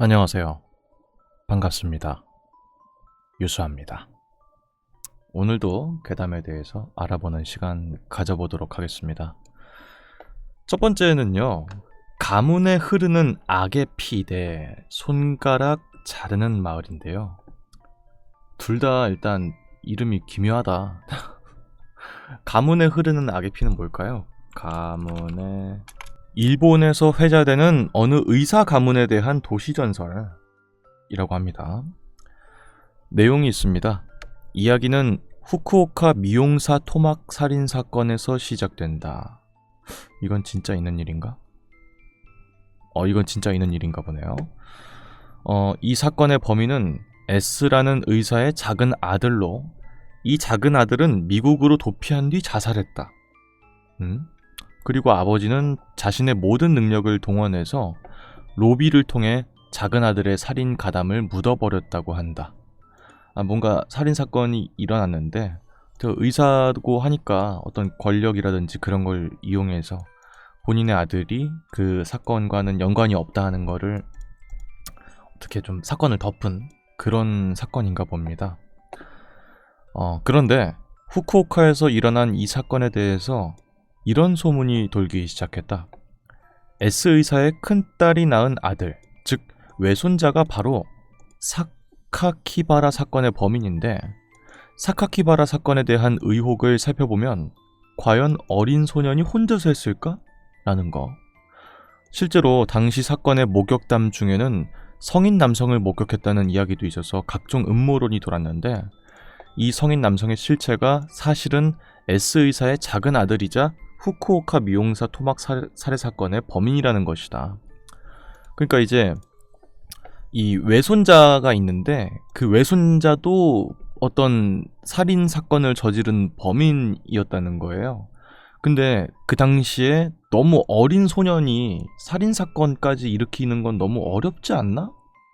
안녕하세요. 반갑습니다. 유수합니다. 오늘도 괴담에 대해서 알아보는 시간 가져보도록 하겠습니다. 첫 번째는요, 가문에 흐르는 악의 피 대 손가락 자르는 마을인데요. 둘 다 일단 이름이 기묘하다. 가문에 흐르는 악의 피는 뭘까요? 일본에서 회자되는 어느 의사 가문에 대한 도시전설이라고 합니다. 내용이 있습니다. 이야기는 후쿠오카 미용사 토막 살인 사건에서 시작된다. 이건 진짜 있는 일인가? 이건 진짜 있는 일인가 보네요. 이 사건의 범인은 S라는 의사의 작은 아들로, 이 작은 아들은 미국으로 도피한 뒤 자살했다. 그리고 아버지는 자신의 모든 능력을 동원해서 로비를 통해 작은 아들의 살인 가담을 묻어버렸다고 한다. 뭔가 살인사건이 일어났는데 의사고 하니까 어떤 권력이라든지 그런 걸 이용해서 본인의 아들이 그 사건과는 연관이 없다 하는 거를 어떻게 좀 사건을 덮은 그런 사건인가 봅니다. 그런데 후쿠오카에서 일어난 이 사건에 대해서 이런 소문이 돌기 시작했다. S 의사의 큰딸이 낳은 아들, 즉 외손자가 바로 사카키바라 사건의 범인인데, 사카키바라 사건에 대한 의혹을 살펴보면 과연 어린 소년이 혼자서 했을까? 라는 거. 실제로 당시 사건의 목격담 중에는 성인 남성을 목격했다는 이야기도 있어서 각종 음모론이 돌았는데, 이 성인 남성의 실체가 사실은 S 의사의 작은 아들이자 후쿠오카 미용사 토막 살해 사건의 범인이라는 것이다. 그러니까 이제 이 외손자가 있는데 그 외손자도 어떤 살인 사건을 저지른 범인이었다는 거예요. 근데 그 당시에 너무 어린 소년이 살인 사건까지 일으키는 건 너무 어렵지 않나?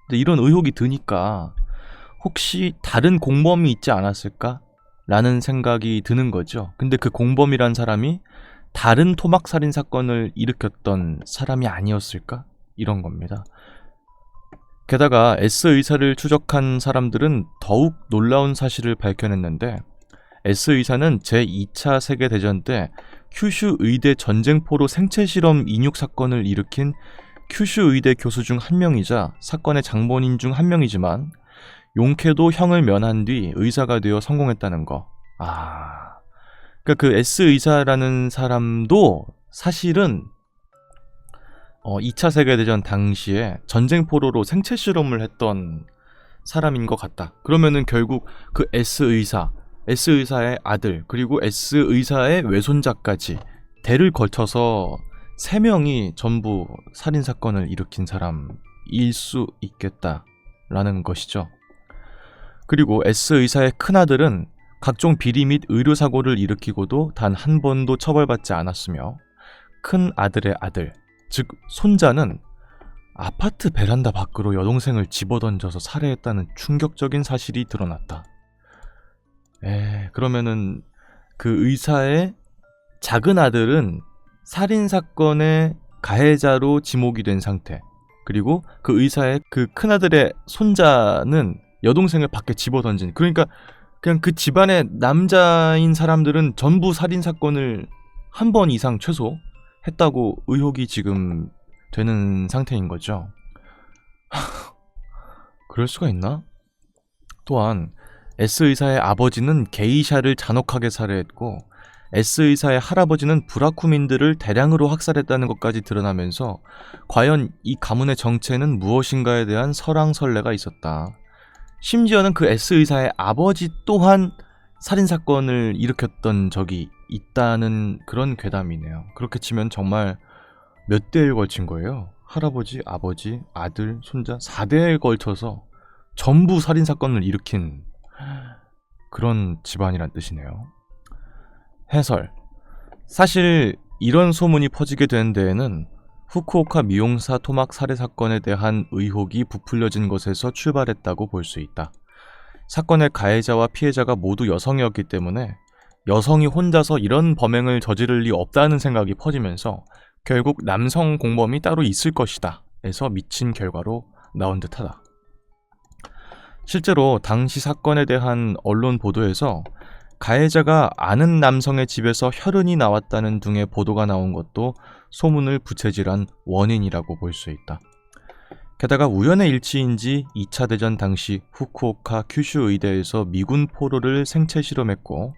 근데 이런 의혹이 드니까 혹시 다른 공범이 있지 않았을까? 라는 생각이 드는 거죠. 근데 그 공범이란 사람이 다른 토막 살인 사건을 일으켰던 사람이 아니었을까? 이런 겁니다. 게다가 S 의사를 추적한 사람들은 더욱 놀라운 사실을 밝혀냈는데, S 의사는 제2차 세계대전 때 큐슈 의대 전쟁포로 생체 실험 인육 사건을 일으킨 큐슈 의대 교수 중 한 명이자 사건의 장본인 중 한 명이지만 용케도 형을 면한 뒤 의사가 되어 성공했다는 거. 그러니까 그 S 의사라는 사람도 사실은 2차 세계대전 당시에 전쟁포로로 생체 실험을 했던 사람인 것 같다. 그러면은 결국 그 S 의사의 아들, 그리고 S 의사의 외손자까지 대를 걸쳐서 3명이 전부 살인사건을 일으킨 사람일 수 있겠다라는 것이죠. 그리고 S 의사의 큰아들은 각종 비리 및 의료사고를 일으키고도 단 한 번도 처벌받지 않았으며, 큰 아들의 아들, 즉 손자는 아파트 베란다 밖으로 여동생을 집어던져서 살해했다는 충격적인 사실이 드러났다. 그러면은 그 의사의 작은 아들은 살인사건의 가해자로 지목이 된 상태, 그리고 그 의사의 그 큰아들의 손자는 여동생을 밖에 집어던진, 그러니까 그냥 그 집안의 남자인 사람들은 전부 살인사건을 한 번 이상 최소 했다고 의혹이 지금 되는 상태인 거죠. 그럴 수가 있나? 또한 S 의사의 아버지는 게이샤를 잔혹하게 살해했고, S 의사의 할아버지는 브라쿠민들을 대량으로 학살했다는 것까지 드러나면서 과연 이 가문의 정체는 무엇인가에 대한 설왕설래가 있었다. 심지어는 그 S 의사의 아버지 또한 살인사건을 일으켰던 적이 있다는 그런 괴담이네요. 그렇게 치면 정말 몇 대에 걸친 거예요. 할아버지, 아버지, 아들, 손자 4대에 걸쳐서 전부 살인사건을 일으킨 그런 집안이란 뜻이네요. 해설. 사실 이런 소문이 퍼지게 된 데에는 후쿠오카 미용사 토막 살해 사건에 대한 의혹이 부풀려진 것에서 출발했다고 볼 수 있다. 사건의 가해자와 피해자가 모두 여성이었기 때문에 여성이 혼자서 이런 범행을 저지를 리 없다는 생각이 퍼지면서 결국 남성 공범이 따로 있을 것이다 에서 미친 결과로 나온 듯하다. 실제로 당시 사건에 대한 언론 보도에서 가해자가 아는 남성의 집에서 혈흔이 나왔다는 등의 보도가 나온 것도 소문을 부채질한 원인이라고 볼 수 있다. 게다가 우연의 일치인지 2차 대전 당시 후쿠오카 큐슈 의대에서 미군 포로를 생체 실험했고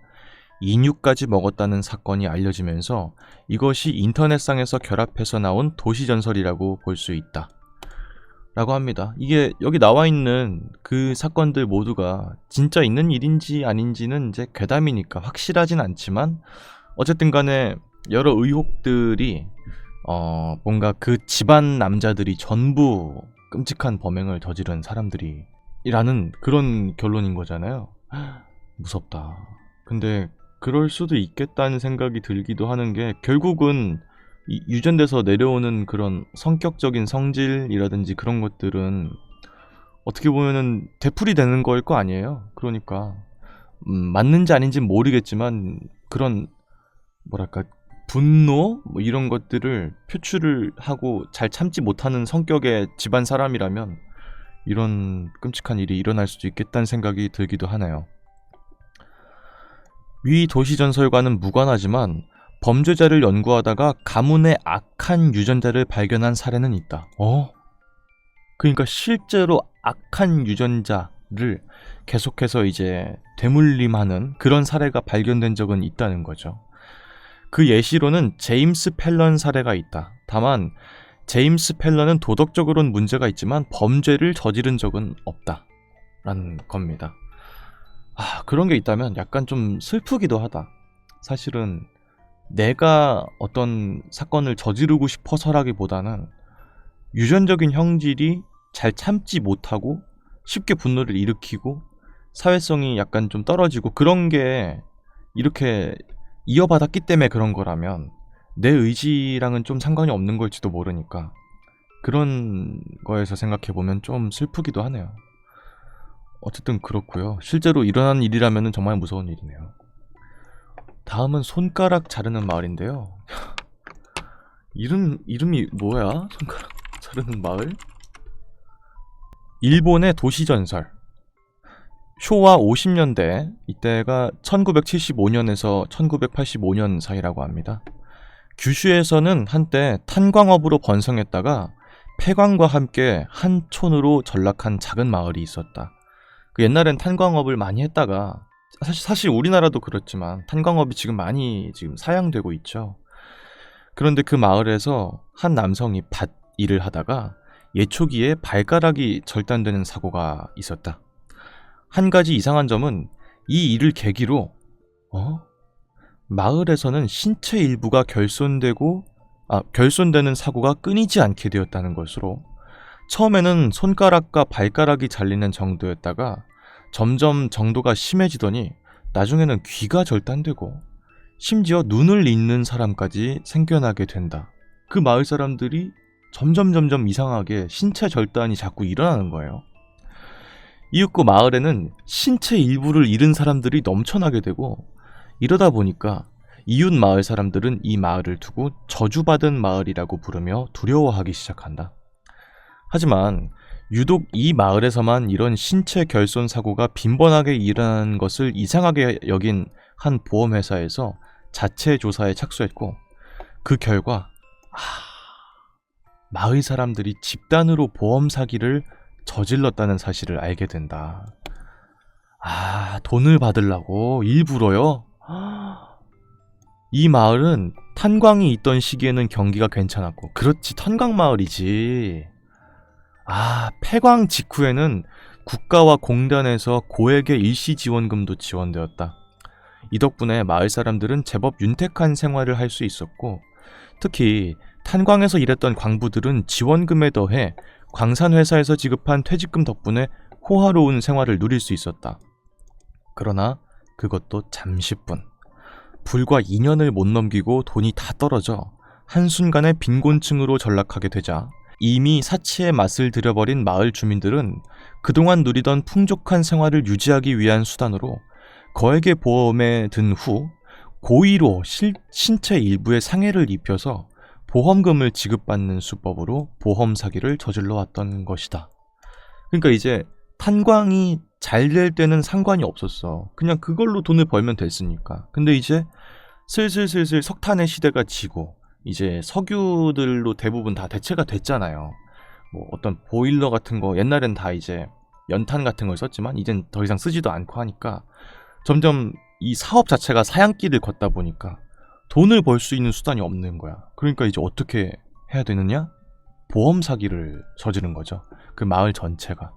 인육까지 먹었다는 사건이 알려지면서 이것이 인터넷상에서 결합해서 나온 도시전설이라고 볼 수 있다. 라고 합니다. 이게 여기 나와 있는 그 사건들 모두가 진짜 있는 일인지 아닌지는 이제 괴담이니까 확실하진 않지만 어쨌든 간에 여러 의혹들이 뭔가 그 집안 남자들이 전부 끔찍한 범행을 저지른 사람들이라는 그런 결론인 거잖아요. 무섭다. 근데 그럴 수도 있겠다는 생각이 들기도 하는 게 결국은 유전돼서 내려오는 그런 성격적인 성질이라든지 그런 것들은 어떻게 보면은 되풀이 되는 거일 거 아니에요. 그러니까 맞는지 아닌지는 모르겠지만 그런 뭐랄까 분노 뭐 이런 것들을 표출을 하고 잘 참지 못하는 성격의 집안 사람이라면 이런 끔찍한 일이 일어날 수도 있겠다는 생각이 들기도 하네요. 위 도시전설과는 무관하지만 범죄자를 연구하다가 가문의 악한 유전자를 발견한 사례는 있다. 그러니까 실제로 악한 유전자를 계속해서 이제 되물림하는 그런 사례가 발견된 적은 있다는 거죠. 그 예시로는 제임스 펠런 사례가 있다. 다만 제임스 펠런은 도덕적으로는 문제가 있지만 범죄를 저지른 적은 없다라는 겁니다. 그런 게 있다면 약간 좀 슬프기도 하다. 사실은 내가 어떤 사건을 저지르고 싶어서라기보다는 유전적인 형질이 잘 참지 못하고 쉽게 분노를 일으키고 사회성이 약간 좀 떨어지고 그런 게 이렇게 이어받았기 때문에 그런 거라면 내 의지랑은 좀 상관이 없는 걸지도 모르니까 그런 거에서 생각해보면 좀 슬프기도 하네요. 어쨌든 그렇고요. 실제로 일어난 일이라면 정말 무서운 일이네요. 다음은 손가락 자르는 마을인데요. 이름이 뭐야? 손가락 자르는 마을? 일본의 도시전설. 쇼와 50년대, 이때가 1975년에서 1985년 사이라고 합니다. 규슈에서는 한때 탄광업으로 번성했다가 폐광과 함께 한 촌으로 전락한 작은 마을이 있었다. 그 옛날엔 탄광업을 많이 했다가 사실 우리나라도 그렇지만 탄광업이 지금 많이 사양되고 있죠. 그런데 그 마을에서 한 남성이 밭 일을 하다가 예초기에 발가락이 절단되는 사고가 있었다. 한 가지 이상한 점은 이 일을 계기로 마을에서는 신체 일부가 결손되는 사고가 끊이지 않게 되었다는 것으로 처음에는 손가락과 발가락이 잘리는 정도였다가 점점 정도가 심해지더니 나중에는 귀가 절단되고 심지어 눈을 잃는 사람까지 생겨나게 된다. 그 마을 사람들이 점점 이상하게 신체 절단이 자꾸 일어나는 거예요. 이윽고 마을에는 신체 일부를 잃은 사람들이 넘쳐나게 되고 이러다 보니까 이웃 마을 사람들은 이 마을을 두고 저주받은 마을이라고 부르며 두려워하기 시작한다. 하지만 유독 이 마을에서만 이런 신체 결손 사고가 빈번하게 일어나는 것을 이상하게 여긴 한 보험회사에서 자체 조사에 착수했고 그 결과 마을 사람들이 집단으로 보험 사기를 저질렀다는 사실을 알게 된다. 돈을 받으려고 일부러요? 이 마을은 탄광이 있던 시기에는 경기가 괜찮았고 그렇지 탄광 마을이지. 폐광 직후에는 국가와 공단에서 고액의 일시 지원금도 지원되었다. 이 덕분에 마을 사람들은 제법 윤택한 생활을 할 수 있었고 특히 탄광에서 일했던 광부들은 지원금에 더해 광산회사에서 지급한 퇴직금 덕분에 호화로운 생활을 누릴 수 있었다. 그러나 그것도 잠시뿐. 불과 2년을 못 넘기고 돈이 다 떨어져 한순간에 빈곤층으로 전락하게 되자 이미 사치의 맛을 들여버린 마을 주민들은 그동안 누리던 풍족한 생활을 유지하기 위한 수단으로 거액의 보험에 든 후 고의로 신체 일부에 상해를 입혀서 보험금을 지급받는 수법으로 보험 사기를 저질러 왔던 것이다. 그러니까 이제 탄광이 잘 될 때는 상관이 없었어. 그냥 그걸로 돈을 벌면 됐으니까. 근데 이제 슬슬 석탄의 시대가 지고 이제 석유들로 대부분 다 대체가 됐잖아요. 뭐 어떤 보일러 같은 거 옛날엔 다 이제 연탄 같은 걸 썼지만 이젠 더 이상 쓰지도 않고 하니까 점점 이 사업 자체가 사양길을 걷다 보니까 돈을 벌 수 있는 수단이 없는 거야. 그러니까 이제 어떻게 해야 되느냐? 보험 사기를 저지른 거죠. 그 마을 전체가.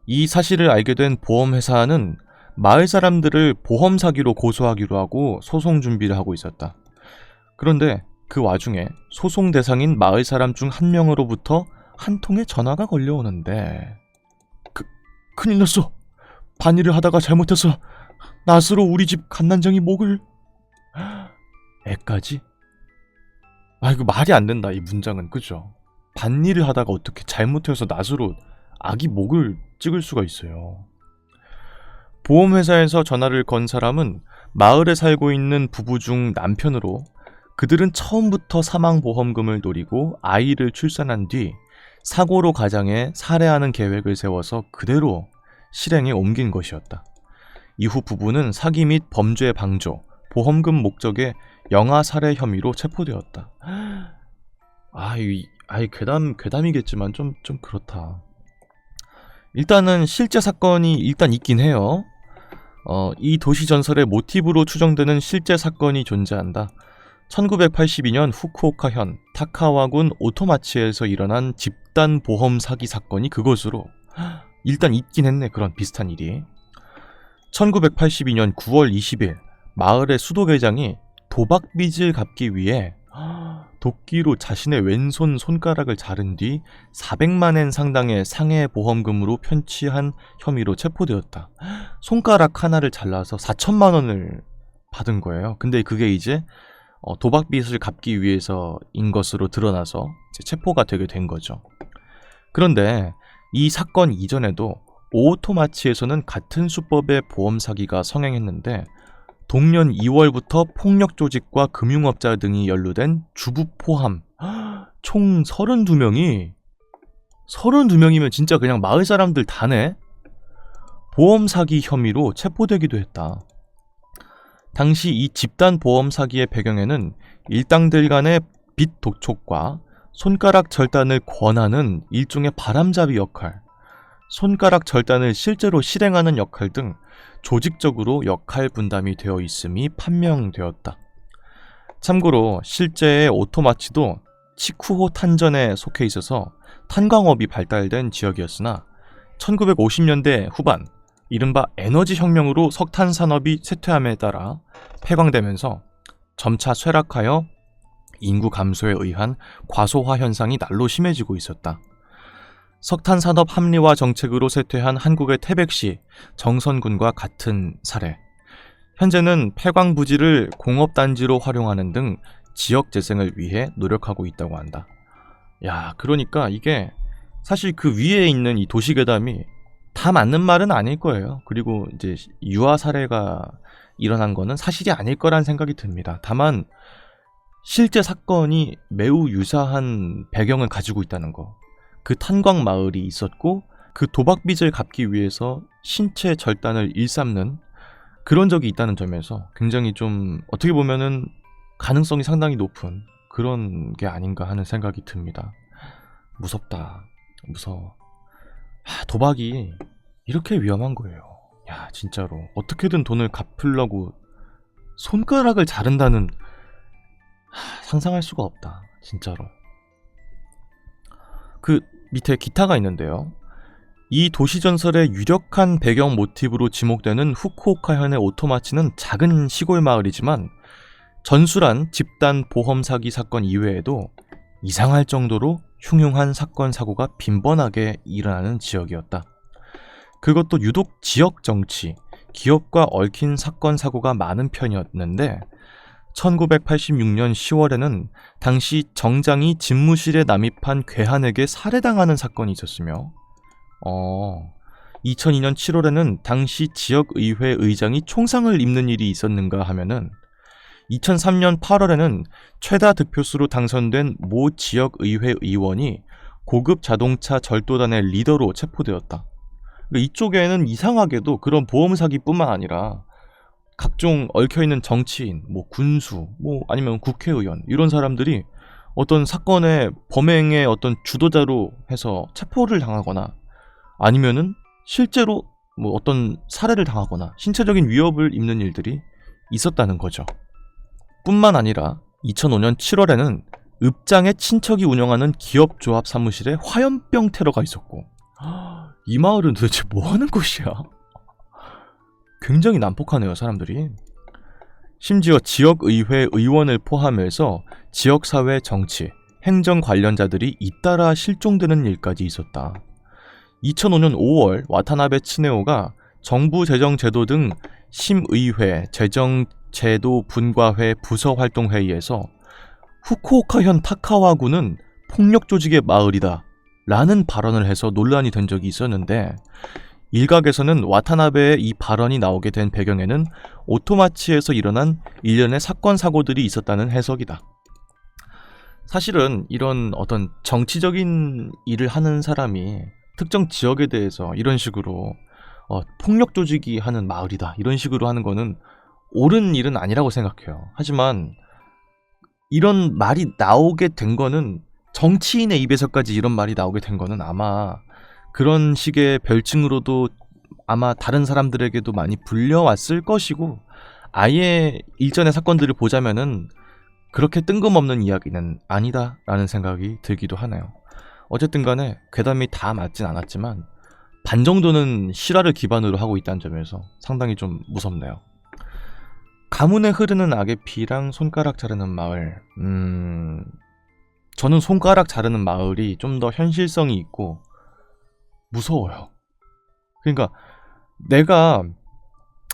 이 사실을 알게 된 보험회사는 마을 사람들을 보험 사기로 고소하기로 하고 소송 준비를 하고 있었다. 그런데 그 와중에 소송 대상인 마을 사람 중 한 명으로부터 한 통의 전화가 걸려오는데 큰일 났어. 반일을 하다가 잘못해서 낫으로 우리 집 갓난쟁이 목을... 애까지? 아, 이거 말이 안 된다, 이 문장은. 그죠? 반일을 하다가 어떻게 잘못해서 낫으로 아기 목을 찍을 수가 있어요. 보험회사에서 전화를 건 사람은 마을에 살고 있는 부부 중 남편으로 그들은 처음부터 사망보험금을 노리고 아이를 출산한 뒤 사고로 가장해 살해하는 계획을 세워서 그대로 실행에 옮긴 것이었다. 이후 부부는 사기 및 범죄 방조, 보험금 목적의 영아 살해 혐의로 체포되었다. 괴담이겠지만 좀 그렇다. 일단은 실제 사건이 일단 있긴 해요. 이 도시 전설의 모티브로 추정되는 실제 사건이 존재한다. 1982년 후쿠오카현 타카와군 오토마치에서 일어난 집단 보험 사기 사건이 그것으로 일단 있긴 했네. 그런 비슷한 일이. 1982년 9월 20일 마을의 수도계장이 도박빚을 갚기 위해 도끼로 자신의 왼손 손가락을 자른 뒤 400만엔 상당의 상해 보험금으로 편취한 혐의로 체포되었다. 손가락 하나를 잘라서 4천만 원을 받은 거예요. 근데 그게 이제 도박빚을 갚기 위해서인 것으로 드러나서 체포가 되게 된 거죠. 그런데 이 사건 이전에도 오토마치에서는 같은 수법의 보험 사기가 성행했는데 동년 2월부터 폭력 조직과 금융업자 등이 연루된 주부 포함 총 32명이면 진짜 그냥 마을 사람들 다네? 보험 사기 혐의로 체포되기도 했다. 당시 이 집단 보험 사기의 배경에는 일당들 간의 빚 독촉과 손가락 절단을 권하는 일종의 바람잡이 역할, 손가락 절단을 실제로 실행하는 역할 등 조직적으로 역할 분담이 되어 있음이 판명되었다. 참고로 실제의 오토마치도 치쿠호 탄전에 속해 있어서 탄광업이 발달된 지역이었으나 1950년대 후반 이른바 에너지 혁명으로 석탄 산업이 쇠퇴함에 따라 폐광되면서 점차 쇠락하여 인구 감소에 의한 과소화 현상이 날로 심해지고 있었다. 석탄 산업 합리화 정책으로 쇠퇴한 한국의 태백시 정선군과 같은 사례. 현재는 폐광 부지를 공업단지로 활용하는 등 지역 재생을 위해 노력하고 있다고 한다. 야, 그러니까 이게 사실 그 위에 있는 이 도시괴담이 다 맞는 말은 아닐 거예요. 그리고 이제 유아 사례가 일어난 거는 사실이 아닐 거란 생각이 듭니다. 다만 실제 사건이 매우 유사한 배경을 가지고 있다는 거. 그 탄광 마을이 있었고 그 도박빚을 갚기 위해서 신체 절단을 일삼는 그런 적이 있다는 점에서 굉장히 좀 어떻게 보면은 가능성이 상당히 높은 그런 게 아닌가 하는 생각이 듭니다. 무섭다. 무서워. 도박이 이렇게 위험한 거예요. 야, 진짜로. 어떻게든 돈을 갚으려고 손가락을 자른다는 상상할 수가 없다. 진짜로. 그 밑에 기타가 있는데요. 이 도시전설의 유력한 배경 모티브로 지목되는 후쿠오카현의 오토마치는 작은 시골 마을이지만 전술한 집단 보험 사기 사건 이외에도 이상할 정도로 흉흉한 사건 사고가 빈번하게 일어나는 지역이었다. 그것도 유독 지역 정치, 기업과 얽힌 사건 사고가 많은 편이었는데 1986년 10월에는 당시 정장이 집무실에 남입한 괴한에게 살해당하는 사건이 있었으며 2002년 7월에는 당시 지역의회 의장이 총상을 입는 일이 있었는가 하면은 2003년 8월에는 최다 득표수로 당선된 모 지역의회 의원이 고급 자동차 절도단의 리더로 체포되었다. 그러니까 이쪽에는 이상하게도 그런 보험 사기뿐만 아니라 각종 얽혀있는 정치인, 뭐 군수, 뭐 아니면 국회의원 이런 사람들이 어떤 사건의 범행의 어떤 주도자로 해서 체포를 당하거나 아니면은 실제로 뭐 어떤 살해를 당하거나 신체적인 위협을 입는 일들이 있었다는 거죠. 뿐만 아니라 2005년 7월에는 읍장의 친척이 운영하는 기업조합 사무실에 화염병 테러가 있었고, 이 마을은 도대체 뭐 하는 곳이야? 굉장히 난폭하네요, 사람들이. 심지어 지역의회 의원을 포함해서 지역사회 정치, 행정 관련자들이 잇따라 실종되는 일까지 있었다. 2005년 5월 와타나베 츠네오가 정부 재정제도 등 심의회, 재정제도 분과회 부서활동회의에서 후쿠오카현 타카와구는 폭력 조직의 마을이다 라는 발언을 해서 논란이 된 적이 있었는데, 일각에서는 와타나베의 이 발언이 나오게 된 배경에는 오토마치에서 일어난 일련의 사건 사고들이 있었다는 해석이다. 사실은 이런 어떤 정치적인 일을 하는 사람이 특정 지역에 대해서 이런 식으로 폭력 조직이 하는 마을이다 이런 식으로 하는 거는 옳은 일은 아니라고 생각해요. 하지만 이런 말이 나오게 된 거는, 정치인의 입에서까지 이런 말이 나오게 된 거는 아마 그런 식의 별칭으로도 아마 다른 사람들에게도 많이 불려왔을 것이고, 아예 일전의 사건들을 보자면은 그렇게 뜬금없는 이야기는 아니다라는 생각이 들기도 하네요. 어쨌든 간에 괴담이 다 맞진 않았지만 반 정도는 실화를 기반으로 하고 있다는 점에서 상당히 좀 무섭네요. 가문에 흐르는 악의 피랑 손가락 자르는 마을. 저는 손가락 자르는 마을이 좀 더 현실성이 있고 무서워요. 그러니까 내가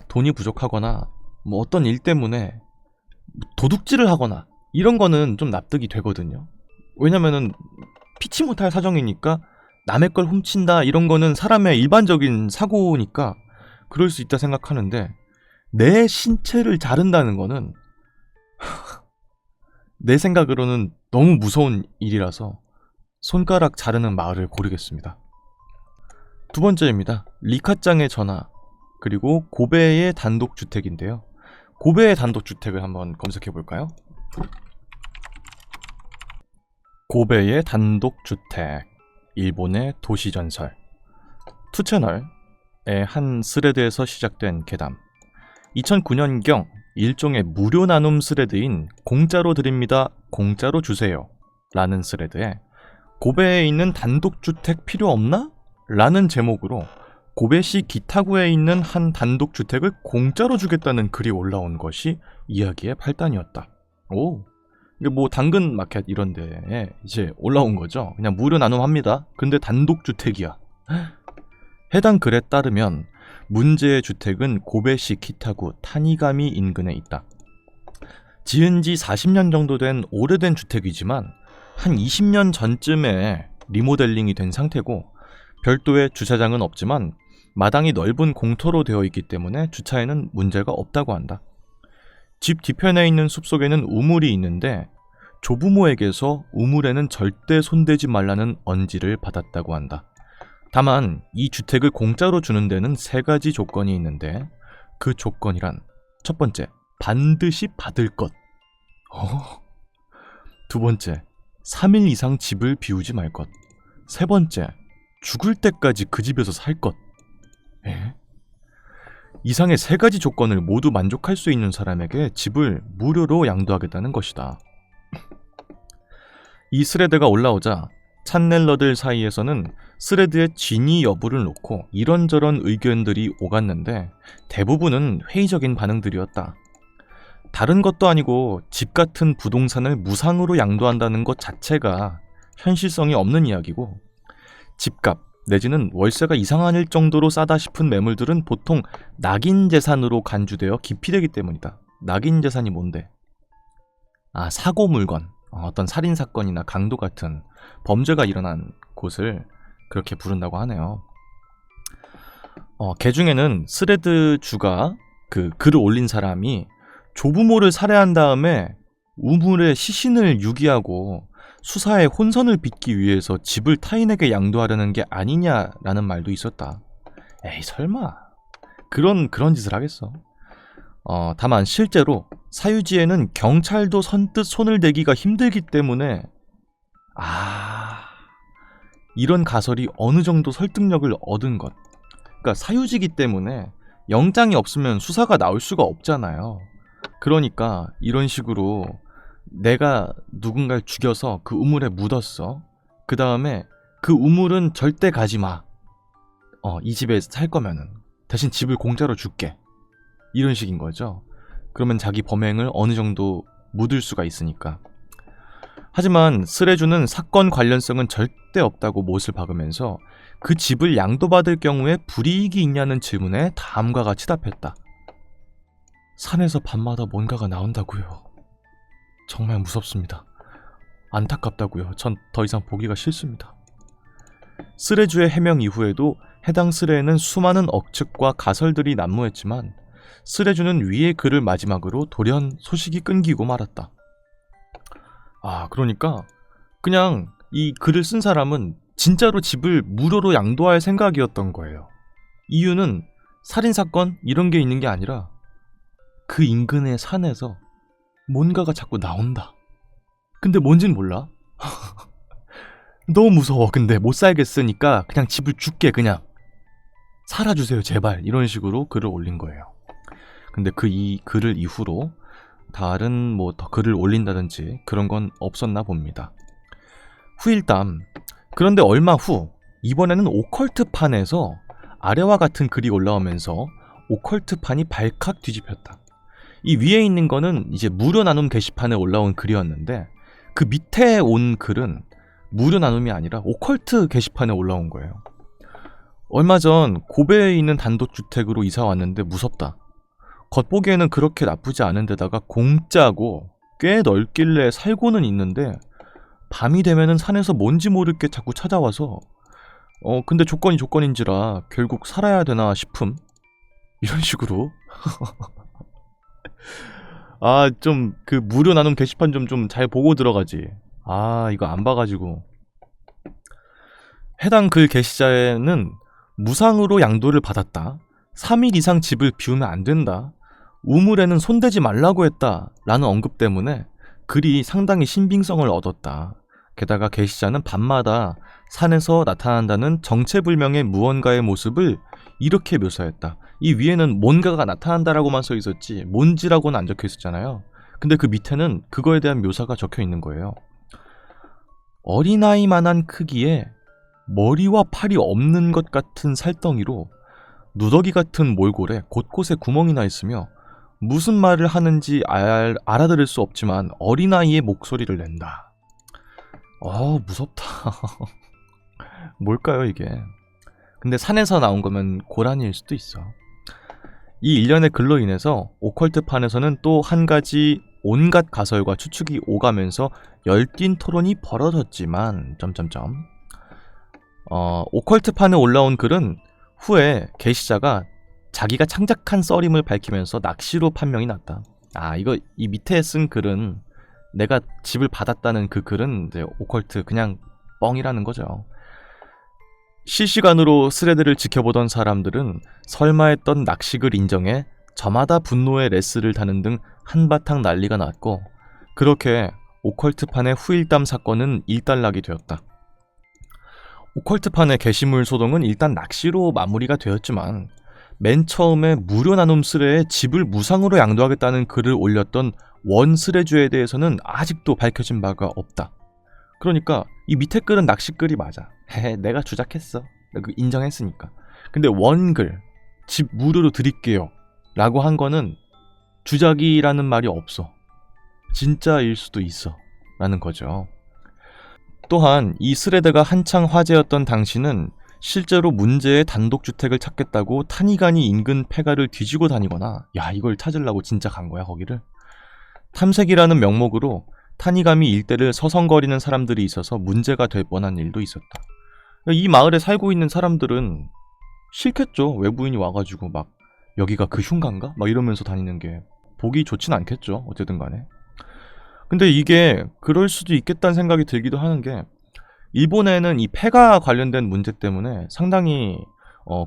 돈이 부족하거나 뭐 어떤 일 때문에 도둑질을 하거나 이런 거는 좀 납득이 되거든요. 왜냐면은 피치 못할 사정이니까 남의 걸 훔친다 이런 거는 사람의 일반적인 사고니까 그럴 수 있다 생각하는데, 내 신체를 자른다는 거는 내 생각으로는 너무 무서운 일이라서 손가락 자르는 마을을 고르겠습니다. 두 번째입니다. 리카짱의 전화, 그리고 고베의 단독주택인데요. 고베의 단독주택을 한번 검색해 볼까요? 고베의 단독주택, 일본의 도시전설. 투채널의 한 스레드에서 시작된 괴담. 2009년경 일종의 무료 나눔 스레드인 공짜로 드립니다, 공짜로 주세요 라는 스레드에 고베에 있는 단독주택 필요 없나? 라는 제목으로 고베시 기타구에 있는 한 단독주택을 공짜로 주겠다는 글이 올라온 것이 이야기의 발단이었다. 오, 이게 뭐 당근 마켓 이런 데에 이제 올라온 거죠. 그냥 무료 나눔합니다. 근데 단독주택이야. 해당 글에 따르면 문제의 주택은 고베시 기타구 타니가미 인근에 있다. 지은 지 40년 정도 된 오래된 주택이지만 한 20년 전쯤에 리모델링이 된 상태고, 별도의 주차장은 없지만 마당이 넓은 공터로 되어 있기 때문에 주차에는 문제가 없다고 한다. 집 뒤편에 있는 숲속에는 우물이 있는데 조부모에게서 우물에는 절대 손대지 말라는 언지를 받았다고 한다. 다만 이 주택을 공짜로 주는 데는 3가지 조건이 있는데, 그 조건이란: 첫 번째, 반드시 받을 것. 두 번째, 3일 이상 집을 비우지 말 것. 세 번째, 죽을 때까지 그 집에서 살 것. 이상의 3가지 조건을 모두 만족할 수 있는 사람에게 집을 무료로 양도하겠다는 것이다. 이 스레드가 올라오자 찬넬러들 사이에서는 스레드의 진위 여부를 놓고 이런저런 의견들이 오갔는데, 대부분은 회의적인 반응들이었다. 다른 것도 아니고 집 같은 부동산을 무상으로 양도한다는 것 자체가 현실성이 없는 이야기고, 집값 내지는 월세가 이상할 정도로 싸다 싶은 매물들은 보통 낙인 재산으로 간주되어 기피되기 때문이다. 낙인 재산이 뭔데? 사고 물건, 어떤 살인 사건이나 강도 같은 범죄가 일어난 곳을 그렇게 부른다고 하네요. 개중에는 스레드 주가, 그 글을 올린 사람이 조부모를 살해한 다음에 우물에 시신을 유기하고 수사에 혼선을 빚기 위해서 집을 타인에게 양도하려는 게 아니냐라는 말도 있었다. 에이 설마 그런 짓을 하겠어. 다만 실제로 사유지에는 경찰도 선뜻 손을 대기가 힘들기 때문에 이런 가설이 어느 정도 설득력을 얻은 것. 그러니까 사유지기 때문에 영장이 없으면 수사가 나올 수가 없잖아요. 그러니까 이런 식으로 내가 누군가를 죽여서 그 우물에 묻었어. 그 다음에 그 우물은 절대 가지 마. 이 집에 살 거면은 대신 집을 공짜로 줄게. 이런 식인 거죠. 그러면 자기 범행을 어느 정도 묻을 수가 있으니까. 하지만 스레주는 사건 관련성은 절대 없다고 못을 박으면서 그 집을 양도받을 경우에 불이익이 있냐는 질문에 다음과 같이 답했다. 산에서 밤마다 뭔가가 나온다고요. 정말 무섭습니다. 안타깝다고요. 전 더 이상 보기가 싫습니다. 스레주의 해명 이후에도 해당 스레에는 수많은 억측과 가설들이 난무했지만 스레주는 위의 글을 마지막으로 돌연 소식이 끊기고 말았다. 그러니까 그냥 이 글을 쓴 사람은 진짜로 집을 무료로 양도할 생각이었던 거예요. 이유는 살인사건 이런 게 있는 게 아니라 그 인근의 산에서 뭔가가 자꾸 나온다. 근데 뭔진 몰라. 너무 무서워. 근데 못 살겠으니까 그냥 집을 줄게. 그냥 살아주세요 제발. 이런 식으로 글을 올린 거예요. 근데 이 글을 이후로 다른 더 글을 올린다든지 그런 건 없었나 봅니다. 후일담. 그런데 얼마 후 이번에는 오컬트판에서 아래와 같은 글이 올라오면서 오컬트판이 발칵 뒤집혔다. 이 위에 있는 거는 이제 무료 나눔 게시판에 올라온 글이었는데 그 밑에 온 글은 무료 나눔이 아니라 오컬트 게시판에 올라온 거예요. 얼마 전 고베에 있는 단독주택으로 이사 왔는데 무섭다. 겉보기에는 그렇게 나쁘지 않은 데다가 공짜고 꽤 넓길래 살고는 있는데 밤이 되면은 산에서 뭔지 모르게 자꾸 찾아와서 근데 조건이 조건인지라 결국 살아야 되나 싶음. 이런 식으로. 좀 그 무료 나눔 게시판 좀 잘 보고 들어가지. 이거 안 봐가지고. 해당 글 게시자에는 무상으로 양도를 받았다. 3일 이상 집을 비우면 안 된다. 우물에는 손대지 말라고 했다. 라는 언급 때문에 글이 상당히 신빙성을 얻었다. 게다가 게시자는 밤마다 산에서 나타난다는 정체불명의 무언가의 모습을 이렇게 묘사했다. 이 위에는 뭔가가 나타난다라고만 써 있었지 뭔지라고는 안 적혀 있었잖아요. 근데 그 밑에는 그거에 대한 묘사가 적혀 있는 거예요. 어린아이만한 크기에 머리와 팔이 없는 것 같은 살덩이로 누더기 같은 몰골에 곳곳에 구멍이 나 있으며 무슨 말을 하는지 알아들을 수 없지만 어린아이의 목소리를 낸다. 무섭다. 뭘까요 이게? 근데 산에서 나온 거면 고라니일 수도 있어. 이 일련의 글로 인해서 오컬트판에서는 또 한 가지 온갖 가설과 추측이 오가면서 열띤 토론이 벌어졌지만 오컬트판에 올라온 글은 후에 게시자가 자기가 창작한 썰임을 밝히면서 낚시로 판명이 났다. 이 밑에 쓴 글은 내가 집을 받았다는 그 글은 이제 오컬트 그냥 뻥이라는 거죠. 실시간으로 스레드를 지켜보던 사람들은 설마 했던 낚시글 인정에 저마다 분노의 레스를 다는 등 한바탕 난리가 났고 그렇게 오컬트판의 후일담 사건은 일단락이 되었다. 오컬트판의 게시물 소동은 일단 낚시로 마무리가 되었지만 맨 처음에 무료 나눔 스레에 집을 무상으로 양도하겠다는 글을 올렸던 원 스레주에 대해서는 아직도 밝혀진 바가 없다. 그러니까 이 밑에 글은 낚시글이 맞아. 내가 주작했어. 인정했으니까. 근데 원글, 집 무료로 드릴게요 라고 한 거는 주작이라는 말이 없어. 진짜일 수도 있어 라는 거죠. 또한 이 스레드가 한창 화제였던 당시는 실제로 문제의 단독주택을 찾겠다고 타니간이 인근 폐가를 뒤지고 다니거나 이걸 찾으려고 진짜 간 거야 거기를? 탐색이라는 명목으로 타니가미 일대를 서성거리는 사람들이 있어서 문제가 될 뻔한 일도 있었다. 이 마을에 살고 있는 사람들은 싫겠죠. 외부인이 와가지고 막 여기가 그 흉가인가? 막 이러면서 다니는 게 보기 좋진 않겠죠. 어쨌든 간에. 근데 이게 그럴 수도 있겠다는 생각이 들기도 하는 게, 일본에는 이 폐가 관련된 문제 때문에 상당히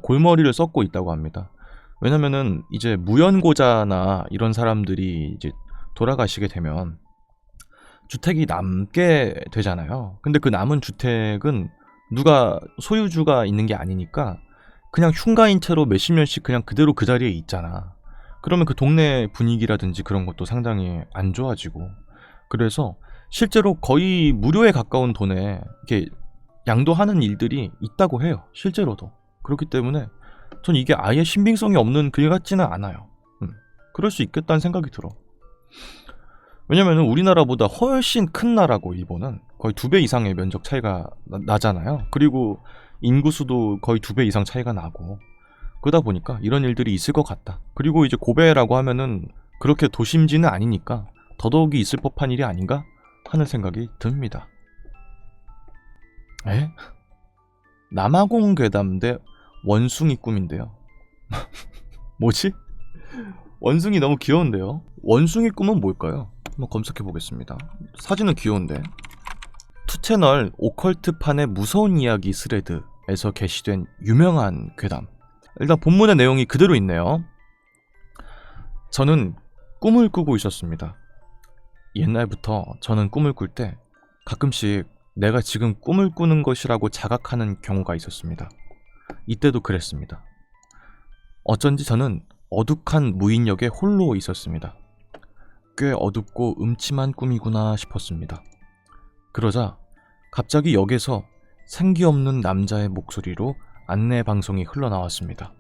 골머리를 썩고 있다고 합니다. 왜냐면은 이제 무연고자나 이런 사람들이 이제 돌아가시게 되면 주택이 남게 되잖아요. 근데 그 남은 주택은 누가 소유주가 있는 게 아니니까 그냥 흉가인 채로 몇십 년씩 그냥 그대로 그 자리에 있잖아. 그러면 그 동네 분위기라든지 그런 것도 상당히 안 좋아지고, 그래서 실제로 거의 무료에 가까운 돈에 이렇게 양도하는 일들이 있다고 해요. 실제로도. 그렇기 때문에 전 이게 아예 신빙성이 없는 글 같지는 않아요. 그럴 수 있겠다는 생각이 들어. 왜냐면 우리나라보다 훨씬 큰 나라고, 일본은 거의 2배 이상의 면적 차이가 나잖아요. 그리고 인구수도 거의 2배 이상 차이가 나고, 그러다 보니까 이런 일들이 있을 것 같다. 그리고 이제 고베라고 하면은 그렇게 도심지는 아니니까 더더욱이 있을 법한 일이 아닌가 하는 생각이 듭니다. 에? 남아공 괴담 대 원숭이 꿈인데요. 뭐지? 원숭이 너무 귀여운데요? 원숭이 꿈은 뭘까요? 한번 검색해 보겠습니다. 사진은 귀여운데. 투채널 오컬트판의 무서운 이야기 스레드에서 게시된 유명한 괴담. 일단 본문의 내용이 그대로 있네요. 저는 꿈을 꾸고 있었습니다. 옛날부터 저는 꿈을 꿀 때 가끔씩 내가 지금 꿈을 꾸는 것이라고 자각하는 경우가 있었습니다. 이때도 그랬습니다. 어쩐지 저는 어둑한 무인역에 홀로 있었습니다. 꽤 어둡고 음침한 꿈이구나 싶었습니다. 그러자 갑자기 역에서 생기 없는 남자의 목소리로 안내 방송이 흘러나왔습니다.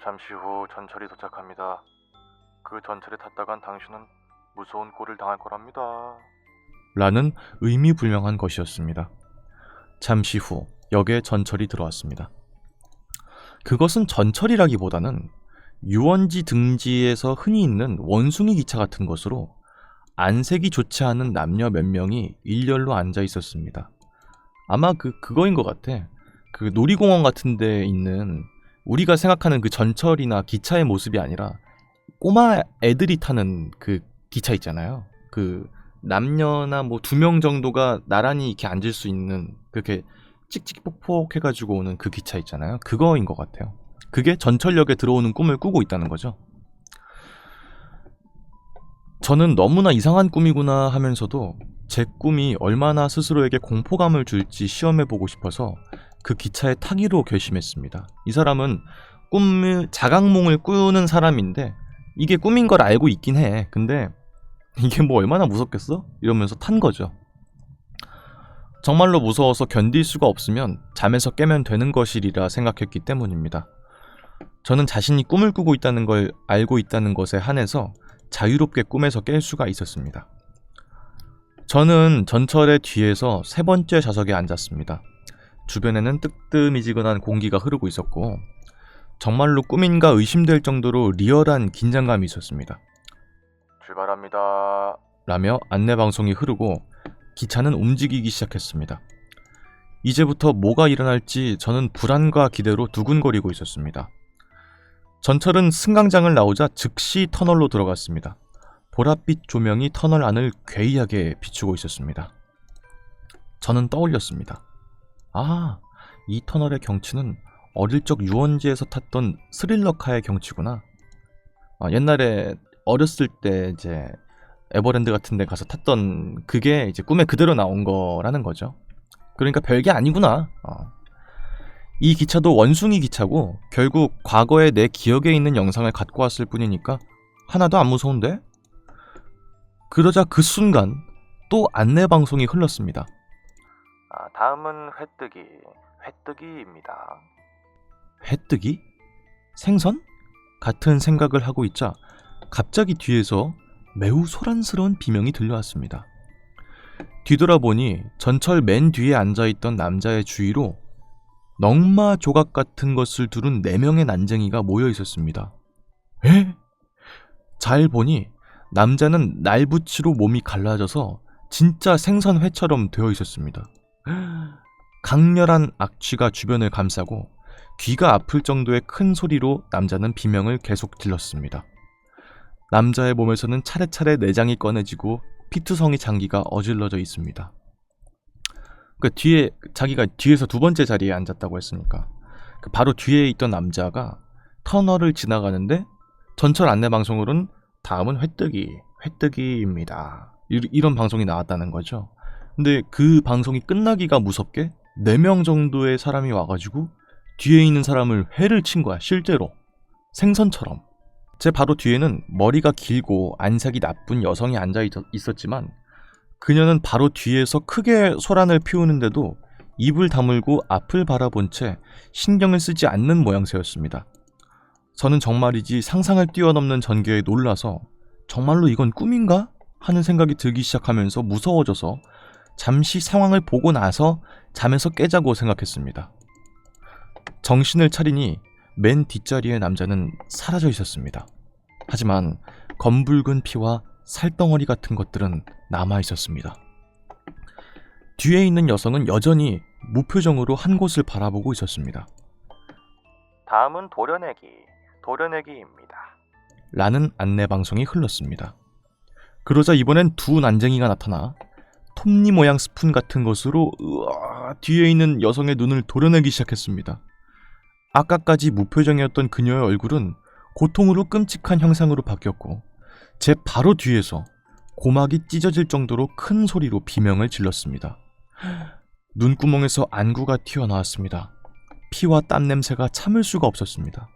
잠시 후 전철이 도착합니다. 그 전철에 탔다간 당신은 무서운 꼴을 당할 거랍니다. 라는 의미불명한 것이었습니다. 잠시 후 역에 전철이 들어왔습니다. 그것은 전철이라기보다는 유원지 등지에서 흔히 있는 원숭이 기차 같은 것으로 안색이 좋지 않은 남녀 몇 명이 일렬로 앉아 있었습니다. 아마 그거인 것 같아. 그 놀이공원 같은 데 있는 우리가 생각하는 그 전철이나 기차의 모습이 아니라 꼬마 애들이 타는 그 기차 있잖아요. 그 남녀나 뭐 2명 정도가 나란히 이렇게 앉을 수 있는, 그렇게 찍찍폭폭 해가지고 오는 그 기차 있잖아요. 그거인 것 같아요. 그게 전철역에 들어오는 꿈을 꾸고 있다는 거죠. 저는 너무나 이상한 꿈이구나 하면서도 제 꿈이 얼마나 스스로에게 공포감을 줄지 시험해보고 싶어서 그 기차에 타기로 결심했습니다. 이 사람은 자각몽을 꾸는 사람인데 이게 꿈인 걸 알고 있긴 해. 근데 이게 뭐 얼마나 무섭겠어? 이러면서 탄 거죠. 정말로 무서워서 견딜 수가 없으면 잠에서 깨면 되는 것이리라 생각했기 때문입니다. 저는 자신이 꿈을 꾸고 있다는 걸 알고 있다는 것에 한해서 자유롭게 꿈에서 깰 수가 있었습니다. 저는 전철의 뒤에서 3번째 좌석에 앉았습니다. 주변에는 뜨뜻미지근한 공기가 흐르고 있었고 정말로 꿈인가 의심될 정도로 리얼한 긴장감이 있었습니다. 출발합니다. 라며 안내방송이 흐르고 기차는 움직이기 시작했습니다. 이제부터 뭐가 일어날지 저는 불안과 기대로 두근거리고 있었습니다. 전철은 승강장을 나오자 즉시 터널로 들어갔습니다. 보랏빛 조명이 터널 안을 괴이하게 비추고 있었습니다. 저는 떠올렸습니다. 아, 이 터널의 경치는 어릴 적 유원지에서 탔던 스릴러카의 경치구나. 옛날에 어렸을 때 이제 에버랜드 같은 데 가서 탔던 그게 이제 꿈에 그대로 나온 거라는 거죠. 그러니까 별게 아니구나. 이 기차도 원숭이 기차고 결국 과거에 내 기억에 있는 영상을 갖고 왔을 뿐이니까 하나도 안 무서운데? 그러자 그 순간 또 안내방송이 흘렀습니다. 다음은 회뜨기입니다. 회뜨기? 생선? 같은 생각을 하고 있자 갑자기 뒤에서 매우 소란스러운 비명이 들려왔습니다. 뒤돌아보니 전철 맨 뒤에 앉아있던 남자의 주위로 넝마 조각 같은 것을 두른 4명의 난쟁이가 모여 있었습니다. 에? 잘 보니 남자는 날붙이로 몸이 갈라져서 진짜 생선회처럼 되어 있었습니다. 강렬한 악취가 주변을 감싸고 귀가 아플 정도의 큰 소리로 남자는 비명을 계속 질렀습니다. 남자의 몸에서는 차례차례 내장이 꺼내지고 피투성이 장기가 어질러져 있습니다. 자기가 뒤에서 두 번째 자리에 앉았다고 했으니까 바로 뒤에 있던 남자가 터널을 지나가는데 전철 안내방송으로는 다음은 회뜨기입니다. 이런 방송이 나왔다는 거죠. 근데 그 방송이 끝나기가 무섭게 4명 정도의 사람이 와가지고 뒤에 있는 사람을 회를 친 거야. 실제로 생선처럼. 제 바로 뒤에는 머리가 길고 안색이 나쁜 여성이 앉아 있었지만 그녀는 바로 뒤에서 크게 소란을 피우는데도 입을 다물고 앞을 바라본 채 신경을 쓰지 않는 모양새였습니다. 저는 정말이지 상상을 뛰어넘는 전개에 놀라서 정말로 이건 꿈인가? 하는 생각이 들기 시작하면서 무서워져서 잠시 상황을 보고 나서 잠에서 깨자고 생각했습니다. 정신을 차리니 맨 뒷자리의 남자는 사라져 있었습니다. 하지만 검붉은 피와 살덩어리 같은 것들은 남아 있었습니다. 뒤에 있는 여성은 여전히 무표정으로 한 곳을 바라보고 있었습니다. 다음은 도려내기입니다. 라는 안내방송이 흘렀습니다. 그러자 이번엔 두 난쟁이가 나타나 톱니 모양 스푼 같은 것으로 뒤에 있는 여성의 눈을 도려내기 시작했습니다. 아까까지 무표정이었던 그녀의 얼굴은 고통으로 끔찍한 형상으로 바뀌었고 제 바로 뒤에서 고막이 찢어질 정도로 큰 소리로 비명을 질렀습니다. 눈구멍에서 안구가 튀어나왔습니다. 피와 땀 냄새가 참을 수가 없었습니다.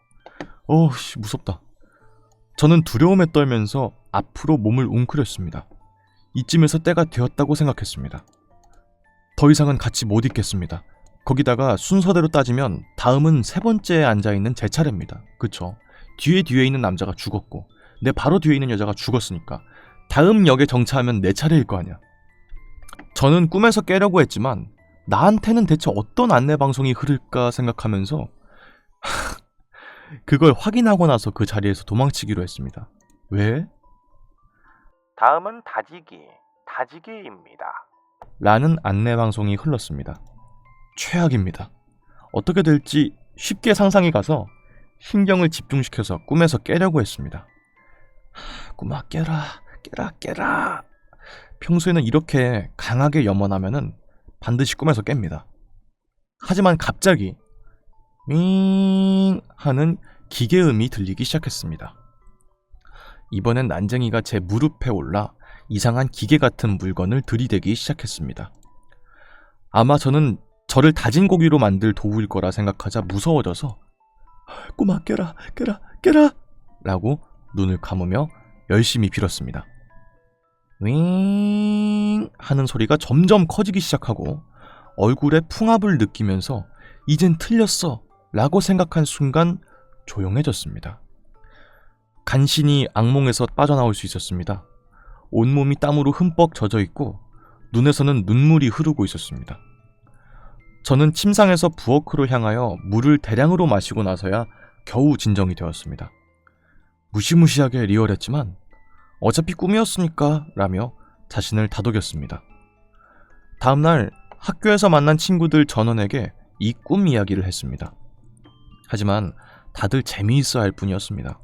무섭다. 저는 두려움에 떨면서 앞으로 몸을 웅크렸습니다. 이쯤에서 때가 되었다고 생각했습니다. 더 이상은 같이 못 있겠습니다. 거기다가 순서대로 따지면 다음은 세 번째에 앉아있는 제 차례입니다. 그쵸? 뒤에 있는 남자가 죽었고 내 바로 뒤에 있는 여자가 죽었으니까 다음 역에 정차하면 내 차례일 거 아니야. 저는 꿈에서 깨려고 했지만 나한테는 대체 어떤 안내방송이 흐를까 생각하면서 그걸 확인하고 나서 그 자리에서 도망치기로 했습니다. 왜? 다음은 다지기입니다. 라는 안내방송이 흘렀습니다. 최악입니다. 어떻게 될지 쉽게 상상이 가서 신경을 집중시켜서 꿈에서 깨려고 했습니다. 꿈아 깨라. 평소에는 이렇게 강하게 염원하면은 반드시 꿈에서 깹니다. 하지만 갑자기 윙 하는 기계음이 들리기 시작했습니다. 이번엔 난쟁이가 제 무릎에 올라 이상한 기계 같은 물건을 들이대기 시작했습니다. 아마 저는 저를 다진 고기로 만들 도구일 거라 생각하자 무서워져서 꿈아 깨라 라고 눈을 감으며 열심히 빌었습니다. 윙 하는 소리가 점점 커지기 시작하고 얼굴에 풍압을 느끼면서 이젠 틀렸어 라고 생각한 순간 조용해졌습니다. 간신히 악몽에서 빠져나올 수 있었습니다. 온몸이 땀으로 흠뻑 젖어 있고 눈에서는 눈물이 흐르고 있었습니다. 저는 침상에서 부엌으로 향하여 물을 대량으로 마시고 나서야 겨우 진정이 되었습니다. 무시무시하게 리얼했지만 어차피 꿈이었으니까 라며 자신을 다독였습니다. 다음날 학교에서 만난 친구들 전원에게 이 꿈 이야기를 했습니다. 하지만 다들 재미있어 할 뿐이었습니다.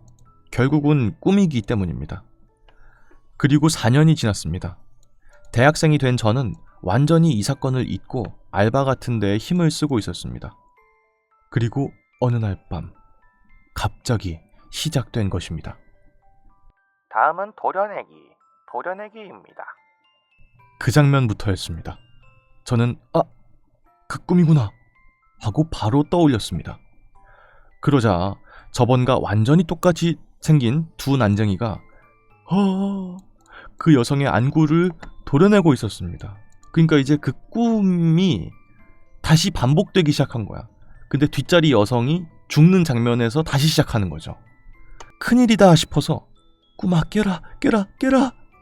결국은 꿈이기 때문입니다. 그리고 4년이 지났습니다. 대학생이 된 저는 완전히 이 사건을 잊고 알바 같은 데에 힘을 쓰고 있었습니다. 그리고 어느 날 밤 갑자기 시작된 것입니다. 다음은 도려내기입니다. 그 장면부터였습니다. 저는 그 꿈이구나 하고 바로 떠올렸습니다. 그러자 저번과 완전히 똑같이 생긴 두 난쟁이가 그 여성의 안구를 도려내고 있었습니다. 그러니까 이제 그 꿈이 다시 반복되기 시작한 거야. 근데 뒷자리 여성이 죽는 장면에서 다시 시작하는 거죠. 큰일이다 싶어서 꿈아 깨라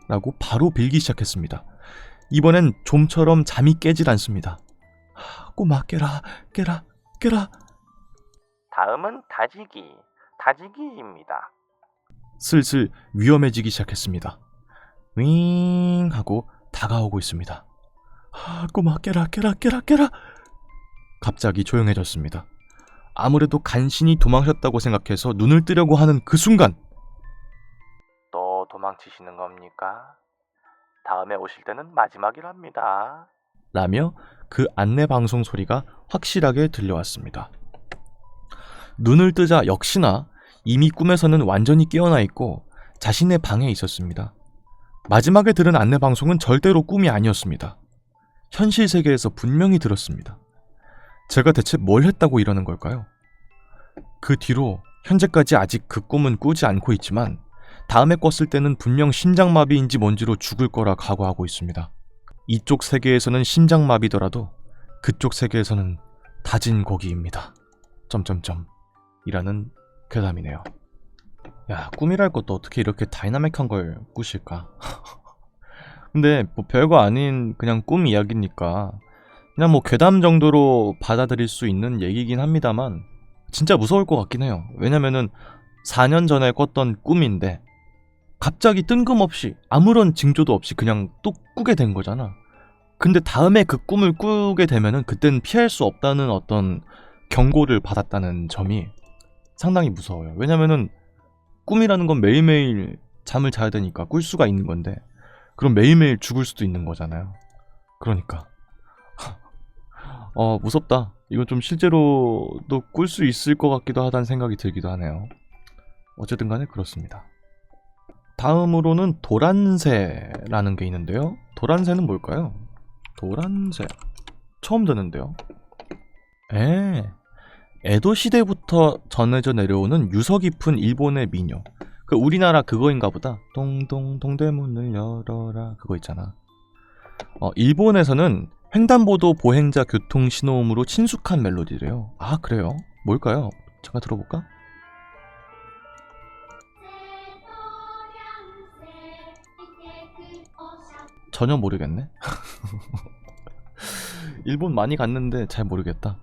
라고 바로 빌기 시작했습니다. 이번엔 좀처럼 잠이 깨질 않습니다. 꿈아 깨라. 다음은 다지기입니다. 슬슬 위험해지기 시작했습니다. 윙 하고 다가오고 있습니다. 꿈아 깨라. 갑자기 조용해졌습니다. 아무래도 간신히 도망쳤다고 생각해서 눈을 뜨려고 하는 그 순간 또 도망치시는 겁니까? 다음에 오실 때는 마지막이랍니다. 라며 그 안내 방송 소리가 확실하게 들려왔습니다. 눈을 뜨자 역시나 이미 꿈에서는 완전히 깨어나 있고 자신의 방에 있었습니다. 마지막에 들은 안내 방송은 절대로 꿈이 아니었습니다. 현실 세계에서 분명히 들었습니다. 제가 대체 뭘 했다고 이러는 걸까요? 그 뒤로 현재까지 아직 그 꿈은 꾸지 않고 있지만 다음에 꿨을 때는 분명 심장마비인지 뭔지로 죽을 거라 각오하고 있습니다. 이쪽 세계에서는 심장마비더라도 그쪽 세계에서는 다진 고기입니다. 점점점 이라는 괴담이네요. 야, 꿈이랄 것도 어떻게 이렇게 다이나믹한 걸 꾸실까? 근데 뭐 별거 아닌 그냥 꿈 이야기니까 그냥 뭐 괴담 정도로 받아들일 수 있는 얘기긴 합니다만 진짜 무서울 것 같긴 해요. 왜냐면은 4년 전에 꿨던 꿈인데 갑자기 뜬금없이 아무런 징조도 없이 그냥 또 꾸게 된 거잖아. 근데 다음에 그 꿈을 꾸게 되면은 그땐 피할 수 없다는 어떤 경고를 받았다는 점이 상당히 무서워요. 왜냐면은 꿈이라는 건 매일매일 잠을 자야 되니까 꿀 수가 있는 건데 그럼 매일매일 죽을 수도 있는 거잖아요. 그러니까 무섭다. 이건 좀 실제로도 꿀 수 있을 것 같기도 하다는 생각이 들기도 하네요. 어쨌든 간에 그렇습니다. 다음으로는 도란새라는 게 있는데요. 도란새는 뭘까요? 도란새 처음 듣는데요. 에도 시대부터 전해져 내려오는 유서 깊은 일본의 민요. 그 우리나라 그거인가 보다. 동동 동대문을 열어라 그거 있잖아. 일본에서는 횡단보도 보행자 교통 신호음으로 친숙한 멜로디래요. 아, 그래요? 뭘까요? 잠깐 들어볼까? 전혀 모르겠네. 일본 많이 갔는데 잘 모르겠다.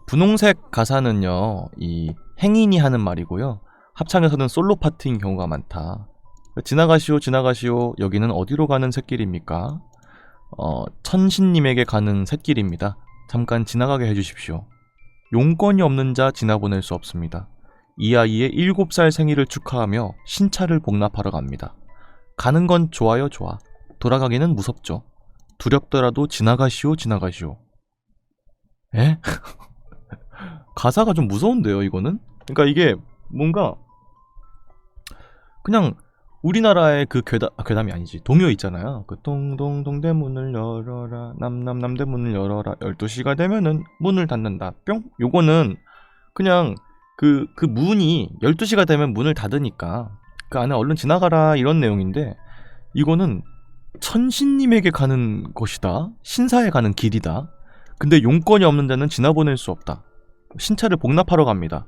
분홍색 가사는요, 이 행인이 하는 말이고요. 합창에서는 솔로 파트인 경우가 많다. 지나가시오, 지나가시오. 여기는 어디로 가는 샛길입니까? 천신님에게 가는 샛길입니다. 잠깐 지나가게 해주십시오. 용건이 없는 자 지나보낼 수 없습니다. 이 아이의 7살 생일을 축하하며 신차를 복납하러 갑니다. 가는 건 좋아요, 좋아. 돌아가기는 무섭죠. 두렵더라도 지나가시오, 지나가시오. 에? 가사가 좀 무서운데요, 이거는? 그러니까 이게 뭔가 그냥 우리나라의 그 괴담이 아니지. 동요 있잖아요. 그 동동 동대문을 열어라. 남대문을 열어라. 12시가 되면은 문을 닫는다. 뿅. 요거는 그냥 그 문이 12시가 되면 문을 닫으니까 그 안에 얼른 지나가라 이런 내용인데 이거는 천신님에게 가는 것이다. 신사에 가는 길이다. 근데 용건이 없는 데는 지나보낼 수 없다. 신차를 복납하러 갑니다.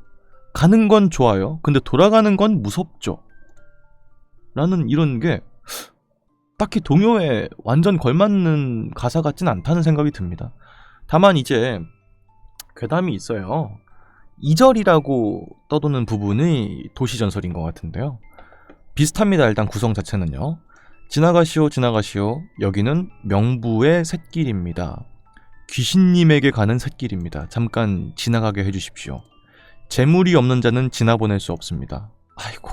가는 건 좋아요. 근데 돌아가는 건 무섭죠. 라는 이런 게 딱히 동요에 완전 걸맞는 가사 같진 않다는 생각이 듭니다. 다만 이제 괴담이 있어요. 2절이라고 떠도는 부분이 도시전설인 것 같은데요. 비슷합니다. 일단 구성 자체는요. 지나가시오, 지나가시오. 여기는 명부의 샛길입니다. 귀신님에게 가는 샛길입니다. 잠깐 지나가게 해주십시오. 재물이 없는 자는 지나보낼 수 없습니다. 아이고.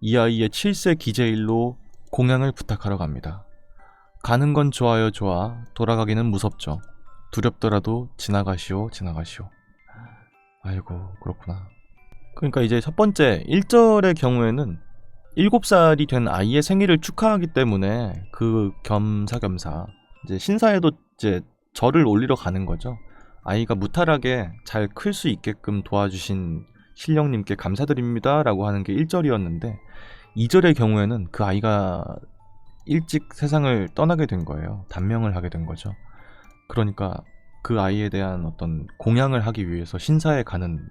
이 아이의 7세 기재일로 공양을 부탁하러 갑니다. 가는 건 좋아요, 좋아. 돌아가기는 무섭죠. 두렵더라도 지나가시오, 지나가시오. 아이고, 그렇구나. 그러니까 이제 첫 번째 1절의 경우에는 7살이 된 아이의 생일을 축하하기 때문에 그 겸사겸사 이제 신사에도 이제 절을 올리러 가는 거죠. 아이가 무탈하게 잘 클 수 있게끔 도와주신 신령님께 감사드립니다 라고 하는 게 1절이었는데 2절의 경우에는 그 아이가 일찍 세상을 떠나게 된 거예요. 단명을 하게 된 거죠. 그러니까 그 아이에 대한 어떤 공양을 하기 위해서 신사에 가는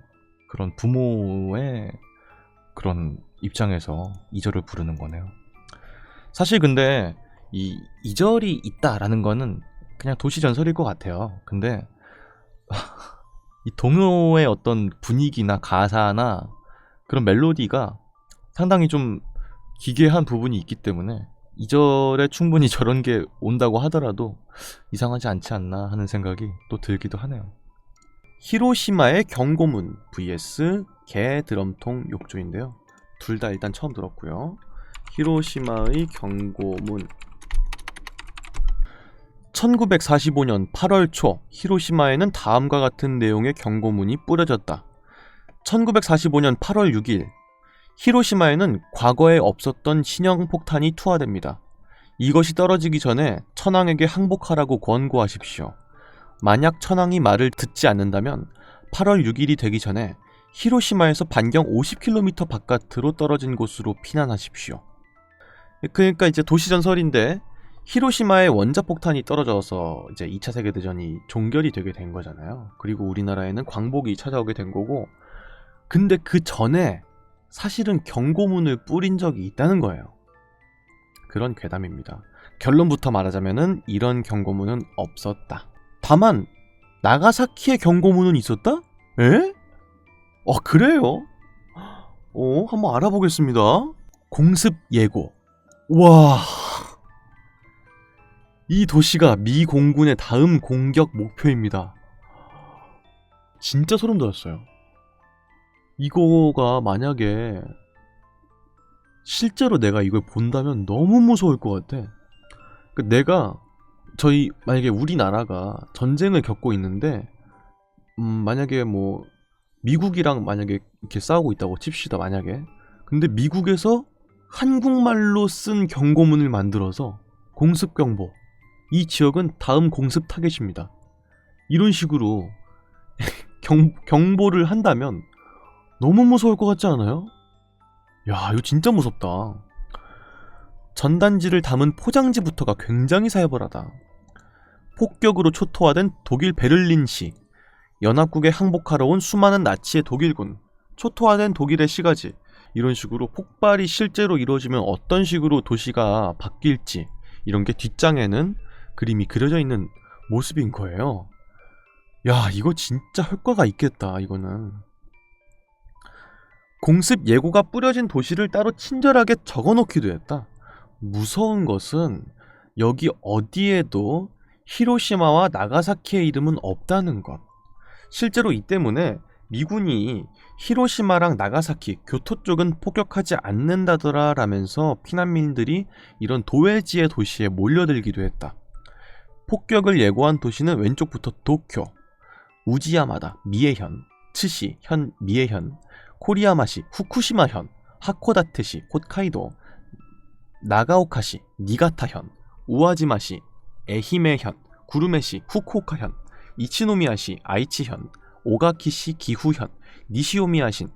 그런 부모의 그런 입장에서 2절을 부르는 거네요. 사실 근데 이 2절이 있다라는 거는 그냥 도시전설일 것 같아요. 근데 이 동요의 어떤 분위기나 가사나 그런 멜로디가 상당히 좀 기괴한 부분이 있기 때문에 2절에 충분히 저런 게 온다고 하더라도 이상하지 않지 않나 하는 생각이 또 들기도 하네요. 히로시마의 경고문 vs 개 드럼통 욕조인데요. 둘 다 일단 처음 들었고요. 히로시마의 경고문. 1945년 8월 초 히로시마에는 다음과 같은 내용의 경고문이 뿌려졌다. 1945년 8월 6일 히로시마에는 과거에 없었던 신형 폭탄이 투하됩니다. 이것이 떨어지기 전에 천황에게 항복하라고 권고하십시오. 만약 천황이 말을 듣지 않는다면 8월 6일이 되기 전에 히로시마에서 반경 50km 바깥으로 떨어진 곳으로 피난하십시오. 그러니까 이제 도시전설인데 히로시마에 원자폭탄이 떨어져서 이제 2차 세계대전이 종결이 되게 된 거잖아요. 그리고 우리나라에는 광복이 찾아오게 된 거고, 근데 그 전에 사실은 경고문을 뿌린 적이 있다는 거예요. 그런 괴담입니다. 결론부터 말하자면은 이런 경고문은 없었다. 다만 나가사키에 경고문은 있었다? 에? 그래요? 한번 알아보겠습니다. 공습 예고. 와, 이 도시가 미 공군의 다음 공격 목표입니다. 진짜 소름 돋았어요. 이거가 만약에 실제로 내가 이걸 본다면 너무 무서울 것 같아. 만약에 우리나라가 전쟁을 겪고 있는데, 만약에 뭐 미국이랑 만약에 이렇게 싸우고 있다고 칩시다, 만약에. 근데 미국에서 한국말로 쓴 경고문을 만들어서 공습경보, 이 지역은 다음 공습 타겟입니다, 이런 식으로 경보를 한다면 너무 무서울 것 같지 않아요? 야, 이거 진짜 무섭다. 전단지를 담은 포장지부터가 굉장히 살벌하다. 폭격으로 초토화된 독일 베를린시, 연합국에 항복하러 온 수많은 나치의 독일군, 초토화된 독일의 시가지, 이런 식으로 폭발이 실제로 이루어지면 어떤 식으로 도시가 바뀔지, 이런 게 뒷장에는 그림이 그려져 있는 모습인 거예요. 야, 이거 진짜 효과가 있겠다, 이거는. 공습 예고가 뿌려진 도시를 따로 친절하게 적어놓기도 했다. 무서운 것은 여기 어디에도 히로시마와 나가사키의 이름은 없다는 것. 실제로 이 때문에 미군이 히로시마랑 나가사키, 교토 쪽은 폭격하지 않는다더라 라면서 피난민들이 이런 도외지의 도시에 몰려들기도 했다. 폭격을 예고한 도시는 왼쪽부터 도쿄, 우지야마다, 미에현, 츠시, 현, 미에현, 코리야마시, 후쿠시마현, 하코다테시, 홋카이도, 나가오카시, 니가타현, 우와지마시, 에히메현, 구루메시, 후쿠오카현, 이치노미야시, 아이치현, 오가키시, 기후현, 니시오미야시,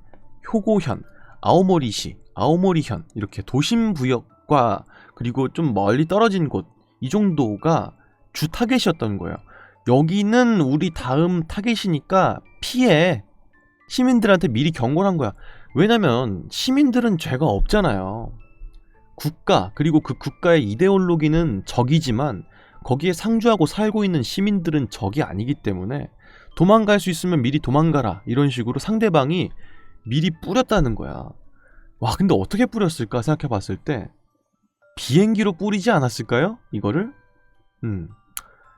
효고현, 아오모리시, 아오모리현, 이렇게 도심부역과 그리고 좀 멀리 떨어진 곳, 이 정도가 주 타겟이었던 거예요. 여기는 우리 다음 타겟이니까 피해. 시민들한테 미리 경고를 한 거야. 왜냐면 시민들은 죄가 없잖아요. 국가, 그리고 그 국가의 이데올로기는 적이지만 거기에 상주하고 살고 있는 시민들은 적이 아니기 때문에 도망갈 수 있으면 미리 도망가라, 이런 식으로 상대방이 미리 뿌렸다는 거야. 와, 근데 어떻게 뿌렸을까 생각해 봤을 때 비행기로 뿌리지 않았을까요? 이거를?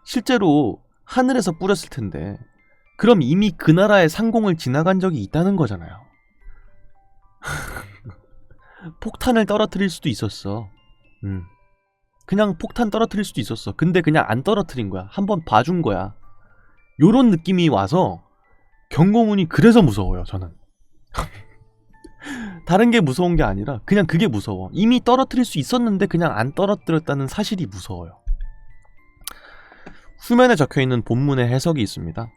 실제로 하늘에서 뿌렸을 텐데 그럼 이미 그 나라의 상공을 지나간 적이 있다는 거잖아요. 폭탄을 떨어뜨릴 수도 있었어. 그냥 폭탄 떨어뜨릴 수도 있었어. 근데 그냥 안 떨어뜨린 거야. 한번 봐준 거야. 요런 느낌이 와서 경고문이 그래서 무서워요, 저는. 다른 게 무서운 게 아니라 그냥 그게 무서워. 이미 떨어뜨릴 수 있었는데 그냥 안 떨어뜨렸다는 사실이 무서워요. 후면에 적혀있는 본문의 해석이 있습니다.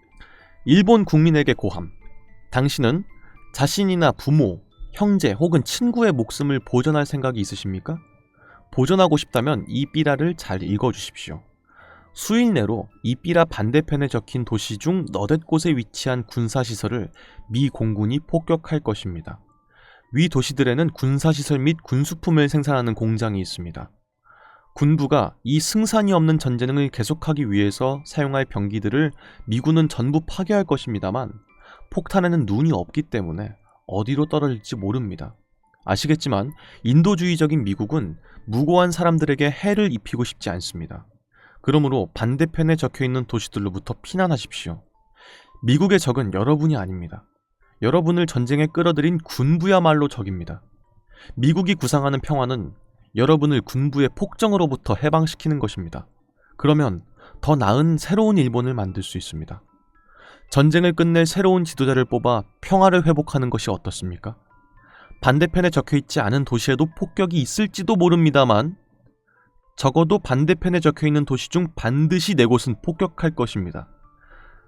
일본 국민에게 고함. 당신은 자신이나 부모, 형제 혹은 친구의 목숨을 보존할 생각이 있으십니까? 보존하고 싶다면 이 삐라를 잘 읽어주십시오. 수일 내로 이 삐라 반대편에 적힌 도시 중 너댓 곳에 위치한 군사시설을 미 공군이 폭격할 것입니다. 위 도시들에는 군사시설 및 군수품을 생산하는 공장이 있습니다. 군부가 이 승산이 없는 전쟁을 계속하기 위해서 사용할 병기들을 미군은 전부 파괴할 것입니다만 폭탄에는 눈이 없기 때문에 어디로 떨어질지 모릅니다. 아시겠지만 인도주의적인 미국은 무고한 사람들에게 해를 입히고 싶지 않습니다. 그러므로 반대편에 적혀있는 도시들로부터 피난하십시오. 미국의 적은 여러분이 아닙니다. 여러분을 전쟁에 끌어들인 군부야말로 적입니다. 미국이 구상하는 평화는 여러분을 군부의 폭정으로부터 해방시키는 것입니다. 그러면 더 나은 새로운 일본을 만들 수 있습니다. 전쟁을 끝낼 새로운 지도자를 뽑아 평화를 회복하는 것이 어떻습니까? 반대편에 적혀있지 않은 도시에도 폭격이 있을지도 모릅니다만 적어도 반대편에 적혀있는 도시 중 반드시 네 곳은 폭격할 것입니다.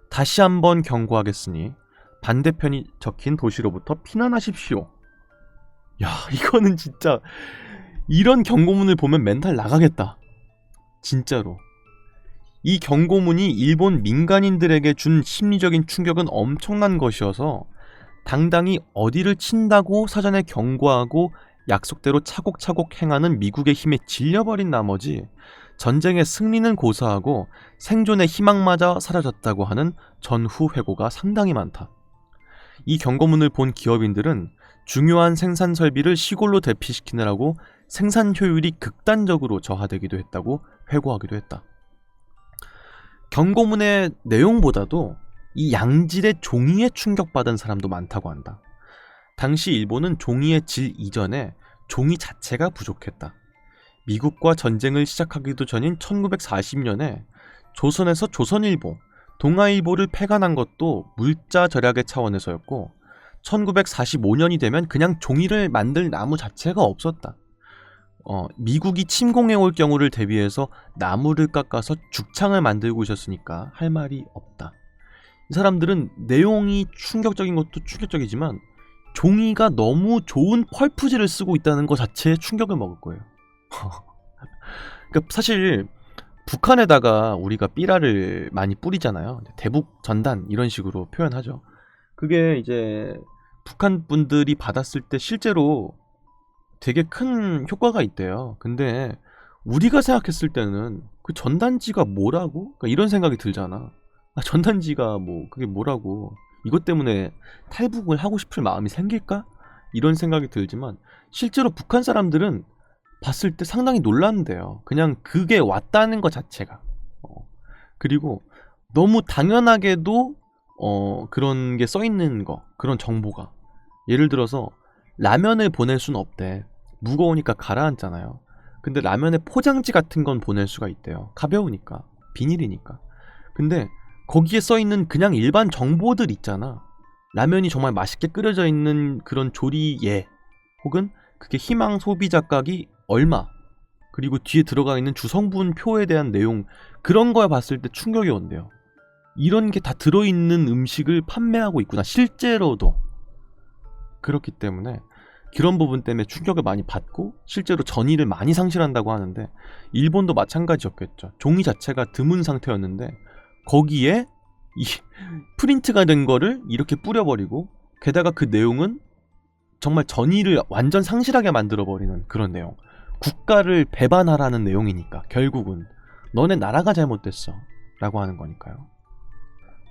다시 한번 경고하겠으니 반대편이 적힌 도시로부터 피난하십시오. 야, 이거는 진짜 이런 경고문을 보면 멘탈 나가겠다. 진짜로. 이 경고문이 일본 민간인들에게 준 심리적인 충격은 엄청난 것이어서 당당히 어디를 친다고 사전에 경고하고 약속대로 차곡차곡 행하는 미국의 힘에 질려버린 나머지 전쟁의 승리는 고사하고 생존의 희망마저 사라졌다고 하는 전후 회고가 상당히 많다. 이 경고문을 본 기업인들은 중요한 생산 설비를 시골로 대피시키느라고 생산 효율이 극단적으로 저하되기도 했다고 회고하기도 했다. 경고문의 내용보다도 이 양질의 종이에 충격받은 사람도 많다고 한다. 당시 일본은 종이의 질 이전에 종이 자체가 부족했다. 미국과 전쟁을 시작하기도 전인 1940년에 조선에서 조선일보, 동아일보를 폐간한 것도 물자 절약의 차원에서였고 1945년이 되면 그냥 종이를 만들 나무 자체가 없었다. 미국이 침공해 올 경우를 대비해서 나무를 깎아서 죽창을 만들고 있었으니까 할 말이 없다. 이 사람들은 내용이 충격적인 것도 충격적이지만 종이가 너무 좋은 펄프지를 쓰고 있다는 것 자체에 충격을 먹을 거예요. 그러니까 사실 북한에다가 우리가 삐라를 많이 뿌리잖아요. 대북 전단 이런 식으로 표현하죠. 그게 이제 북한 분들이 받았을 때 실제로 되게 큰 효과가 있대요. 근데 우리가 생각했을 때는 그 전단지가 뭐라고? 그러니까 이런 생각이 들잖아. 전단지가 뭐 그게 뭐라고? 이것 때문에 탈북을 하고 싶을 마음이 생길까? 이런 생각이 들지만 실제로 북한 사람들은 봤을 때 상당히 놀랐는데요. 그냥 그게 왔다는 것 자체가. 그리고 너무 당연하게도 그런 게 써있는 거, 그런 정보가. 예를 들어서 라면을 보낼 수는 없대. 무거우니까 가라앉잖아요. 근데 라면의 포장지 같은 건 보낼 수가 있대요. 가벼우니까. 비닐이니까. 근데 거기에 써있는 그냥 일반 정보들 있잖아. 라면이 정말 맛있게 끓여져 있는 그런 조리예, 혹은 그게 희망 소비자가격이 얼마, 그리고 뒤에 들어가 있는 주성분 표에 대한 내용, 그런 거에 봤을 때 충격이 온대요. 이런 게 다 들어있는 음식을 판매하고 있구나, 실제로도. 그렇기 때문에 그런 부분 때문에 충격을 많이 받고 실제로 전의를 많이 상실한다고 하는데 일본도 마찬가지였겠죠. 종이 자체가 드문 상태였는데 거기에 이 프린트가 된 거를 이렇게 뿌려버리고 게다가 그 내용은 정말 전의를 완전 상실하게 만들어버리는 그런 내용. 국가를 배반하라는 내용이니까 결국은 너네 나라가 잘못됐어 라고 하는 거니까요.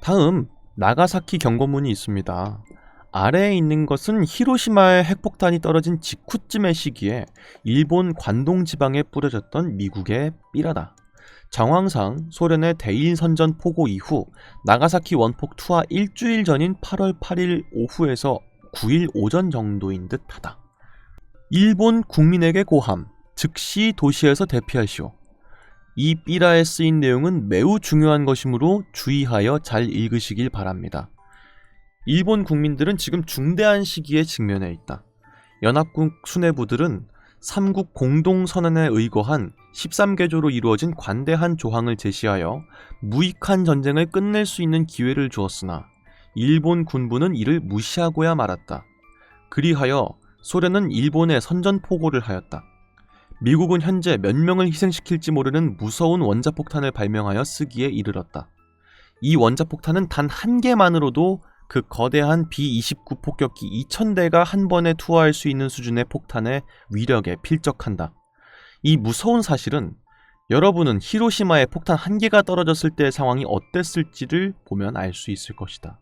다음 나가사키 경고문이 있습니다. 아래에 있는 것은 히로시마의 핵폭탄이 떨어진 직후쯤의 시기에 일본 관동 지방에 뿌려졌던 미국의 삐라다. 정황상 소련의 대일선전 포고 이후 나가사키 원폭 투하 일주일 전인 8월 8일 오후에서 9일 오전 정도인 듯하다. 일본 국민에게 고함, 즉시 도시에서 대피하시오. 이 삐라에 쓰인 내용은 매우 중요한 것이므로 주의하여 잘 읽으시길 바랍니다. 일본 국민들은 지금 중대한 시기에 직면해 있다. 연합국 수뇌부들은 삼국 공동선언에 의거한 13개조로 이루어진 관대한 조항을 제시하여 무익한 전쟁을 끝낼 수 있는 기회를 주었으나 일본 군부는 이를 무시하고야 말았다. 그리하여 소련은 일본에 선전포고를 하였다. 미국은 현재 몇 명을 희생시킬지 모르는 무서운 원자폭탄을 발명하여 쓰기에 이르렀다. 이 원자폭탄은 단 한 개만으로도 그 거대한 B-29 폭격기 2000대가 한 번에 투하할 수 있는 수준의 폭탄의 위력에 필적한다. 이 무서운 사실은 여러분은 히로시마에 폭탄 한 개가 떨어졌을 때의 상황이 어땠을지를 보면 알 수 있을 것이다.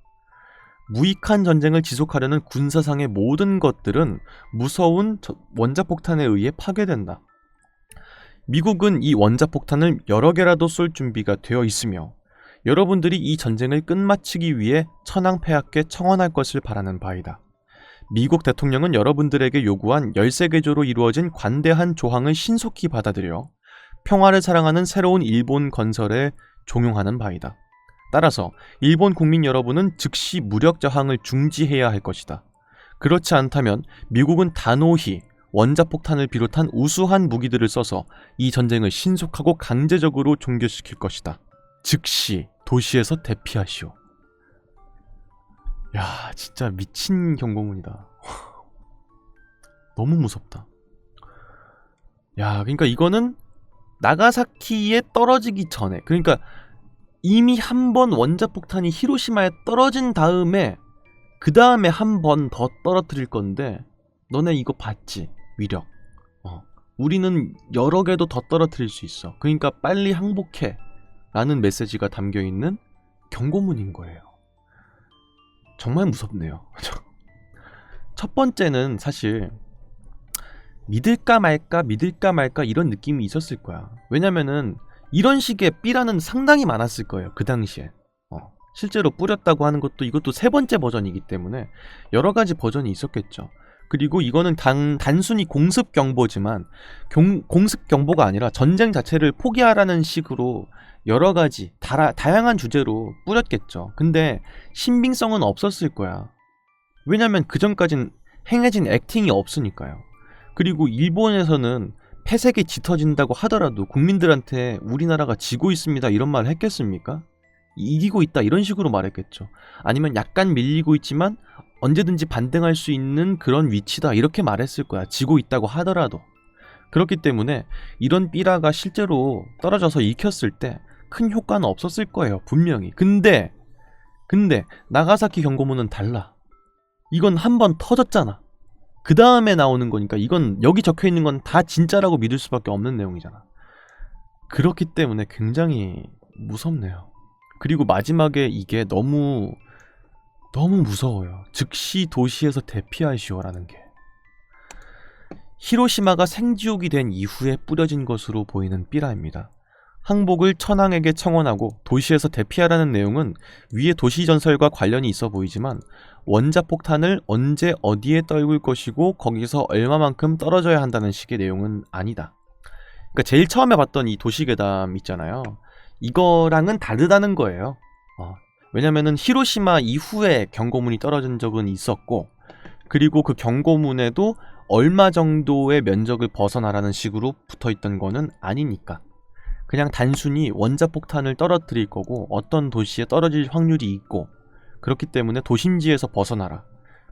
무익한 전쟁을 지속하려는 군사상의 모든 것들은 무서운 원자폭탄에 의해 파괴된다. 미국은 이 원자폭탄을 여러 개라도 쏠 준비가 되어 있으며 여러분들이 이 전쟁을 끝마치기 위해 천황폐하께 청원할 것을 바라는 바이다. 미국 대통령은 여러분들에게 요구한 13개조로 이루어진 관대한 조항을 신속히 받아들여 평화를 사랑하는 새로운 일본 건설에 종용하는 바이다. 따라서 일본 국민 여러분은 즉시 무력 저항을 중지해야 할 것이다. 그렇지 않다면 미국은 단호히 원자폭탄을 비롯한 우수한 무기들을 써서 이 전쟁을 신속하고 강제적으로 종결시킬 것이다. 즉시 도시에서 대피하시오. 야, 진짜 미친 경고문이다. 너무 무섭다. 야, 그러니까 이거는 나가사키에 떨어지기 전에, 그러니까 이미 한 번 원자폭탄이 히로시마에 떨어진 다음에 그 다음에 한 번 더 떨어뜨릴 건데, 너네 이거 봤지? 위력. 우리는 여러 개도 더 떨어뜨릴 수 있어. 그러니까 빨리 항복해 라는 메시지가 담겨있는 경고문인 거예요. 정말 무섭네요. 첫 번째는 사실 믿을까 말까 이런 느낌이 있었을 거야. 왜냐면은 이런 식의 삐라는 상당히 많았을 거예요. 그 당시에. 실제로 뿌렸다고 하는 것도 이것도 세 번째 버전이기 때문에 여러 가지 버전이 있었겠죠. 그리고 이거는 단순히 공습 경보지만 공습 경보가 아니라 전쟁 자체를 포기하라는 식으로 여러 가지 다양한 주제로 뿌렸겠죠. 근데 신빙성은 없었을 거야. 왜냐면 그전까진 행해진 액팅이 없으니까요. 그리고 일본에서는 폐색이 짙어진다고 하더라도 국민들한테 우리나라가 지고 있습니다 이런 말을 했겠습니까? 이기고 있다 이런 식으로 말했겠죠. 아니면 약간 밀리고 있지만 언제든지 반등할 수 있는 그런 위치다 이렇게 말했을 거야. 지고 있다고 하더라도. 그렇기 때문에 이런 삐라가 실제로 떨어져서 익혔을 때 큰 효과는 없었을 거예요. 분명히. 근데 나가사키 경고문은 달라. 이건 한 번 터졌잖아. 그 다음에 나오는 거니까 이건 여기 적혀있는 건 다 진짜라고 믿을 수밖에 없는 내용이잖아. 그렇기 때문에 굉장히 무섭네요. 그리고 마지막에 이게 너무 무서워요. 즉시 도시에서 대피하시오라는 게. 히로시마가 생지옥이 된 이후에 뿌려진 것으로 보이는 삐라입니다. 항복을 천황에게 청원하고 도시에서 대피하라는 내용은 위의 도시전설과 관련이 있어 보이지만 원자폭탄을 언제 어디에 떨굴 것이고 거기서 얼마만큼 떨어져야 한다는 식의 내용은 아니다. 그러니까 제일 처음에 봤던 이 도시괴담 있잖아요. 이거랑은 다르다는 거예요. 왜냐면은 히로시마 이후에 경고문이 떨어진 적은 있었고, 그리고 그 경고문에도 얼마 정도의 면적을 벗어나라는 식으로 붙어있던 거는 아니니까. 그냥 단순히 원자폭탄을 떨어뜨릴 거고 어떤 도시에 떨어질 확률이 있고, 그렇기 때문에 도심지에서 벗어나라.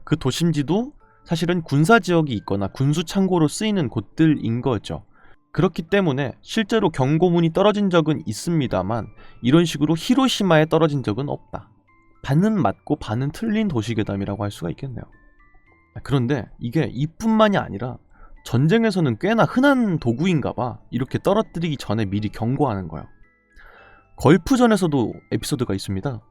그 도심지도 사실은 군사지역이 있거나 군수창고로 쓰이는 곳들인 거죠. 그렇기 때문에 실제로 경고문이 떨어진 적은 있습니다만 이런 식으로 히로시마에 떨어진 적은 없다. 반은 맞고 반은 틀린 도시괴담이라고 할 수가 있겠네요. 그런데 이게 이뿐만이 아니라 전쟁에서는 꽤나 흔한 도구인가봐. 이렇게 떨어뜨리기 전에 미리 경고하는 거예요. 걸프전에서도 에피소드가 있습니다.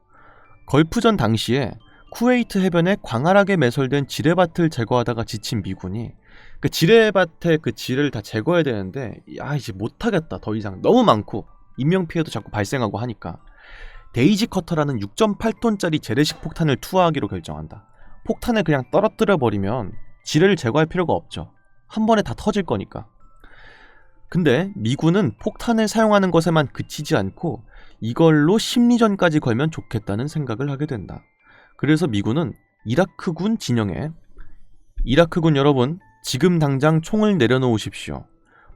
걸프전 당시에 쿠웨이트 해변에 광활하게 매설된 지뢰밭을 제거하다가 지친 미군이 그 지뢰밭에 그 지뢰를 다 제거해야 되는데 이제 못하겠다. 더 이상 너무 많고 인명피해도 자꾸 발생하고 하니까 데이지 커터라는 6.8톤짜리 재래식 폭탄을 투하하기로 결정한다. 폭탄을 그냥 떨어뜨려 버리면 지뢰를 제거할 필요가 없죠. 한 번에 다 터질 거니까. 근데 미군은 폭탄을 사용하는 것에만 그치지 않고 이걸로 심리전까지 걸면 좋겠다는 생각을 하게 된다. 그래서 미군은 이라크군 진영에 이라크군 여러분, 지금 당장 총을 내려놓으십시오.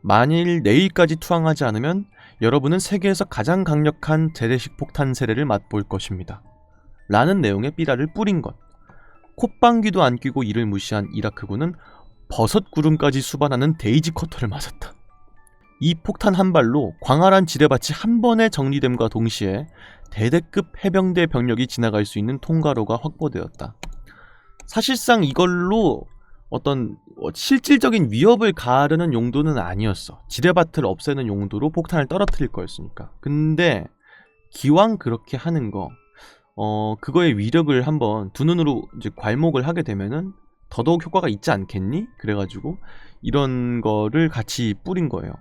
만일 내일까지 투항하지 않으면 여러분은 세계에서 가장 강력한 재래식 폭탄 세례를 맛볼 것입니다. 라는 내용의 삐라를 뿌린 것. 콧방귀도 안 뀌고 이를 무시한 이라크군은 버섯 구름까지 수반하는 데이지 커터를 맞았다. 이 폭탄 한 발로 광활한 지뢰밭이 한 번에 정리됨과 동시에 대대급 해병대 병력이 지나갈 수 있는 통과로가 확보되었다. 사실상 이걸로 어떤 실질적인 위협을 가하려는 용도는 아니었어. 지뢰밭을 없애는 용도로 폭탄을 떨어뜨릴 거였으니까. 근데 기왕 그렇게 하는 거, 그거의 위력을 한번 두 눈으로 이제 괄목을 하게 되면은 더더욱 효과가 있지 않겠니? 그래가지고 이런 거를 같이 뿌린 거예요.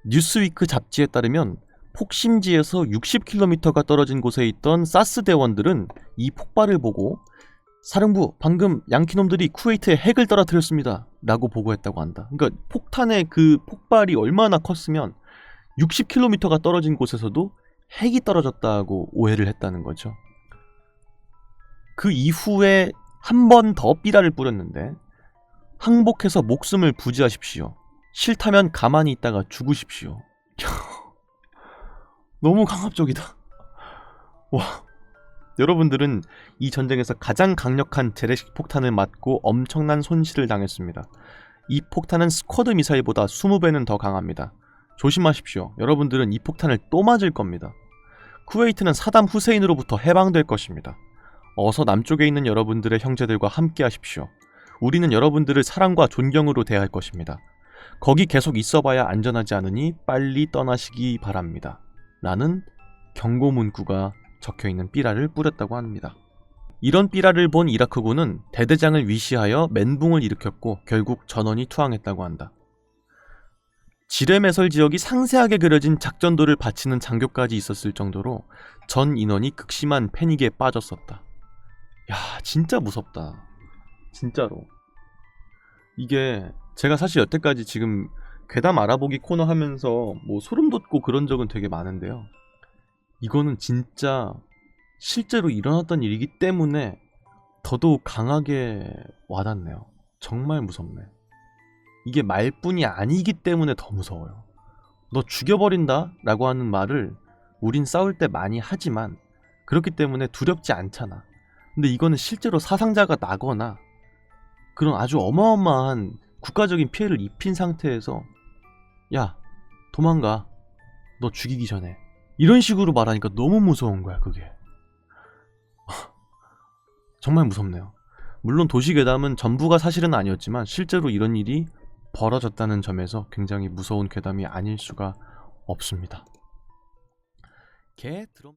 뉴스위크 잡지에 따르면 폭심지에서 60km가 떨어진 곳에 있던 사스 대원들은 이 폭발을 보고 사령부, 방금 양키놈들이 쿠웨이트에 핵을 떨어뜨렸습니다. 라고 보고했다고 한다. 그러니까 폭탄의 그 폭발이 얼마나 컸으면 60km가 떨어진 곳에서도 핵이 떨어졌다고 오해를 했다는 거죠. 그 이후에 한 번 더 삐라를 뿌렸는데, 항복해서 목숨을 부지하십시오. 싫다면 가만히 있다가 죽으십시오. 너무 강압적이다. 와, 여러분들은 이 전쟁에서 가장 강력한 재래식 폭탄을 맞고 엄청난 손실을 당했습니다. 이 폭탄은 스쿼드 미사일보다 20배는 더 강합니다. 조심하십시오. 여러분들은 이 폭탄을 또 맞을 겁니다. 쿠웨이트는 사담 후세인으로부터 해방될 것입니다. 어서 남쪽에 있는 여러분들의 형제들과 함께 하십시오. 우리는 여러분들을 사랑과 존경으로 대할 것입니다. 거기 계속 있어봐야 안전하지 않으니 빨리 떠나시기 바랍니다. 라는 경고 문구가 적혀있는 삐라를 뿌렸다고 합니다. 이런 삐라를 본 이라크군은 대대장을 위시하여 멘붕을 일으켰고 결국 전원이 투항했다고 한다. 지뢰매설 지역이 상세하게 그려진 작전도를 바치는 장교까지 있었을 정도로 전 인원이 극심한 패닉에 빠졌었다. 야, 진짜 무섭다. 진짜로. 이게 제가 사실 여태까지 지금 괴담 알아보기 코너 하면서 뭐 소름 돋고 그런 적은 되게 많은데요. 이거는 진짜 실제로 일어났던 일이기 때문에 더더욱 강하게 와닿네요. 정말 무섭네. 이게 말뿐이 아니기 때문에 더 무서워요. 너 죽여버린다 라고 하는 말을 우린 싸울 때 많이 하지만 그렇기 때문에 두렵지 않잖아. 근데 이거는 실제로 사상자가 나거나 그런 아주 어마어마한 국가적인 피해를 입힌 상태에서 야, 도망가. 너 죽이기 전에. 이런 식으로 말하니까 너무 무서운 거야, 그게. 정말 무섭네요. 물론 도시괴담은 전부가 사실은 아니었지만 실제로 이런 일이 벌어졌다는 점에서 굉장히 무서운 괴담이 아닐 수가 없습니다. 개 드럼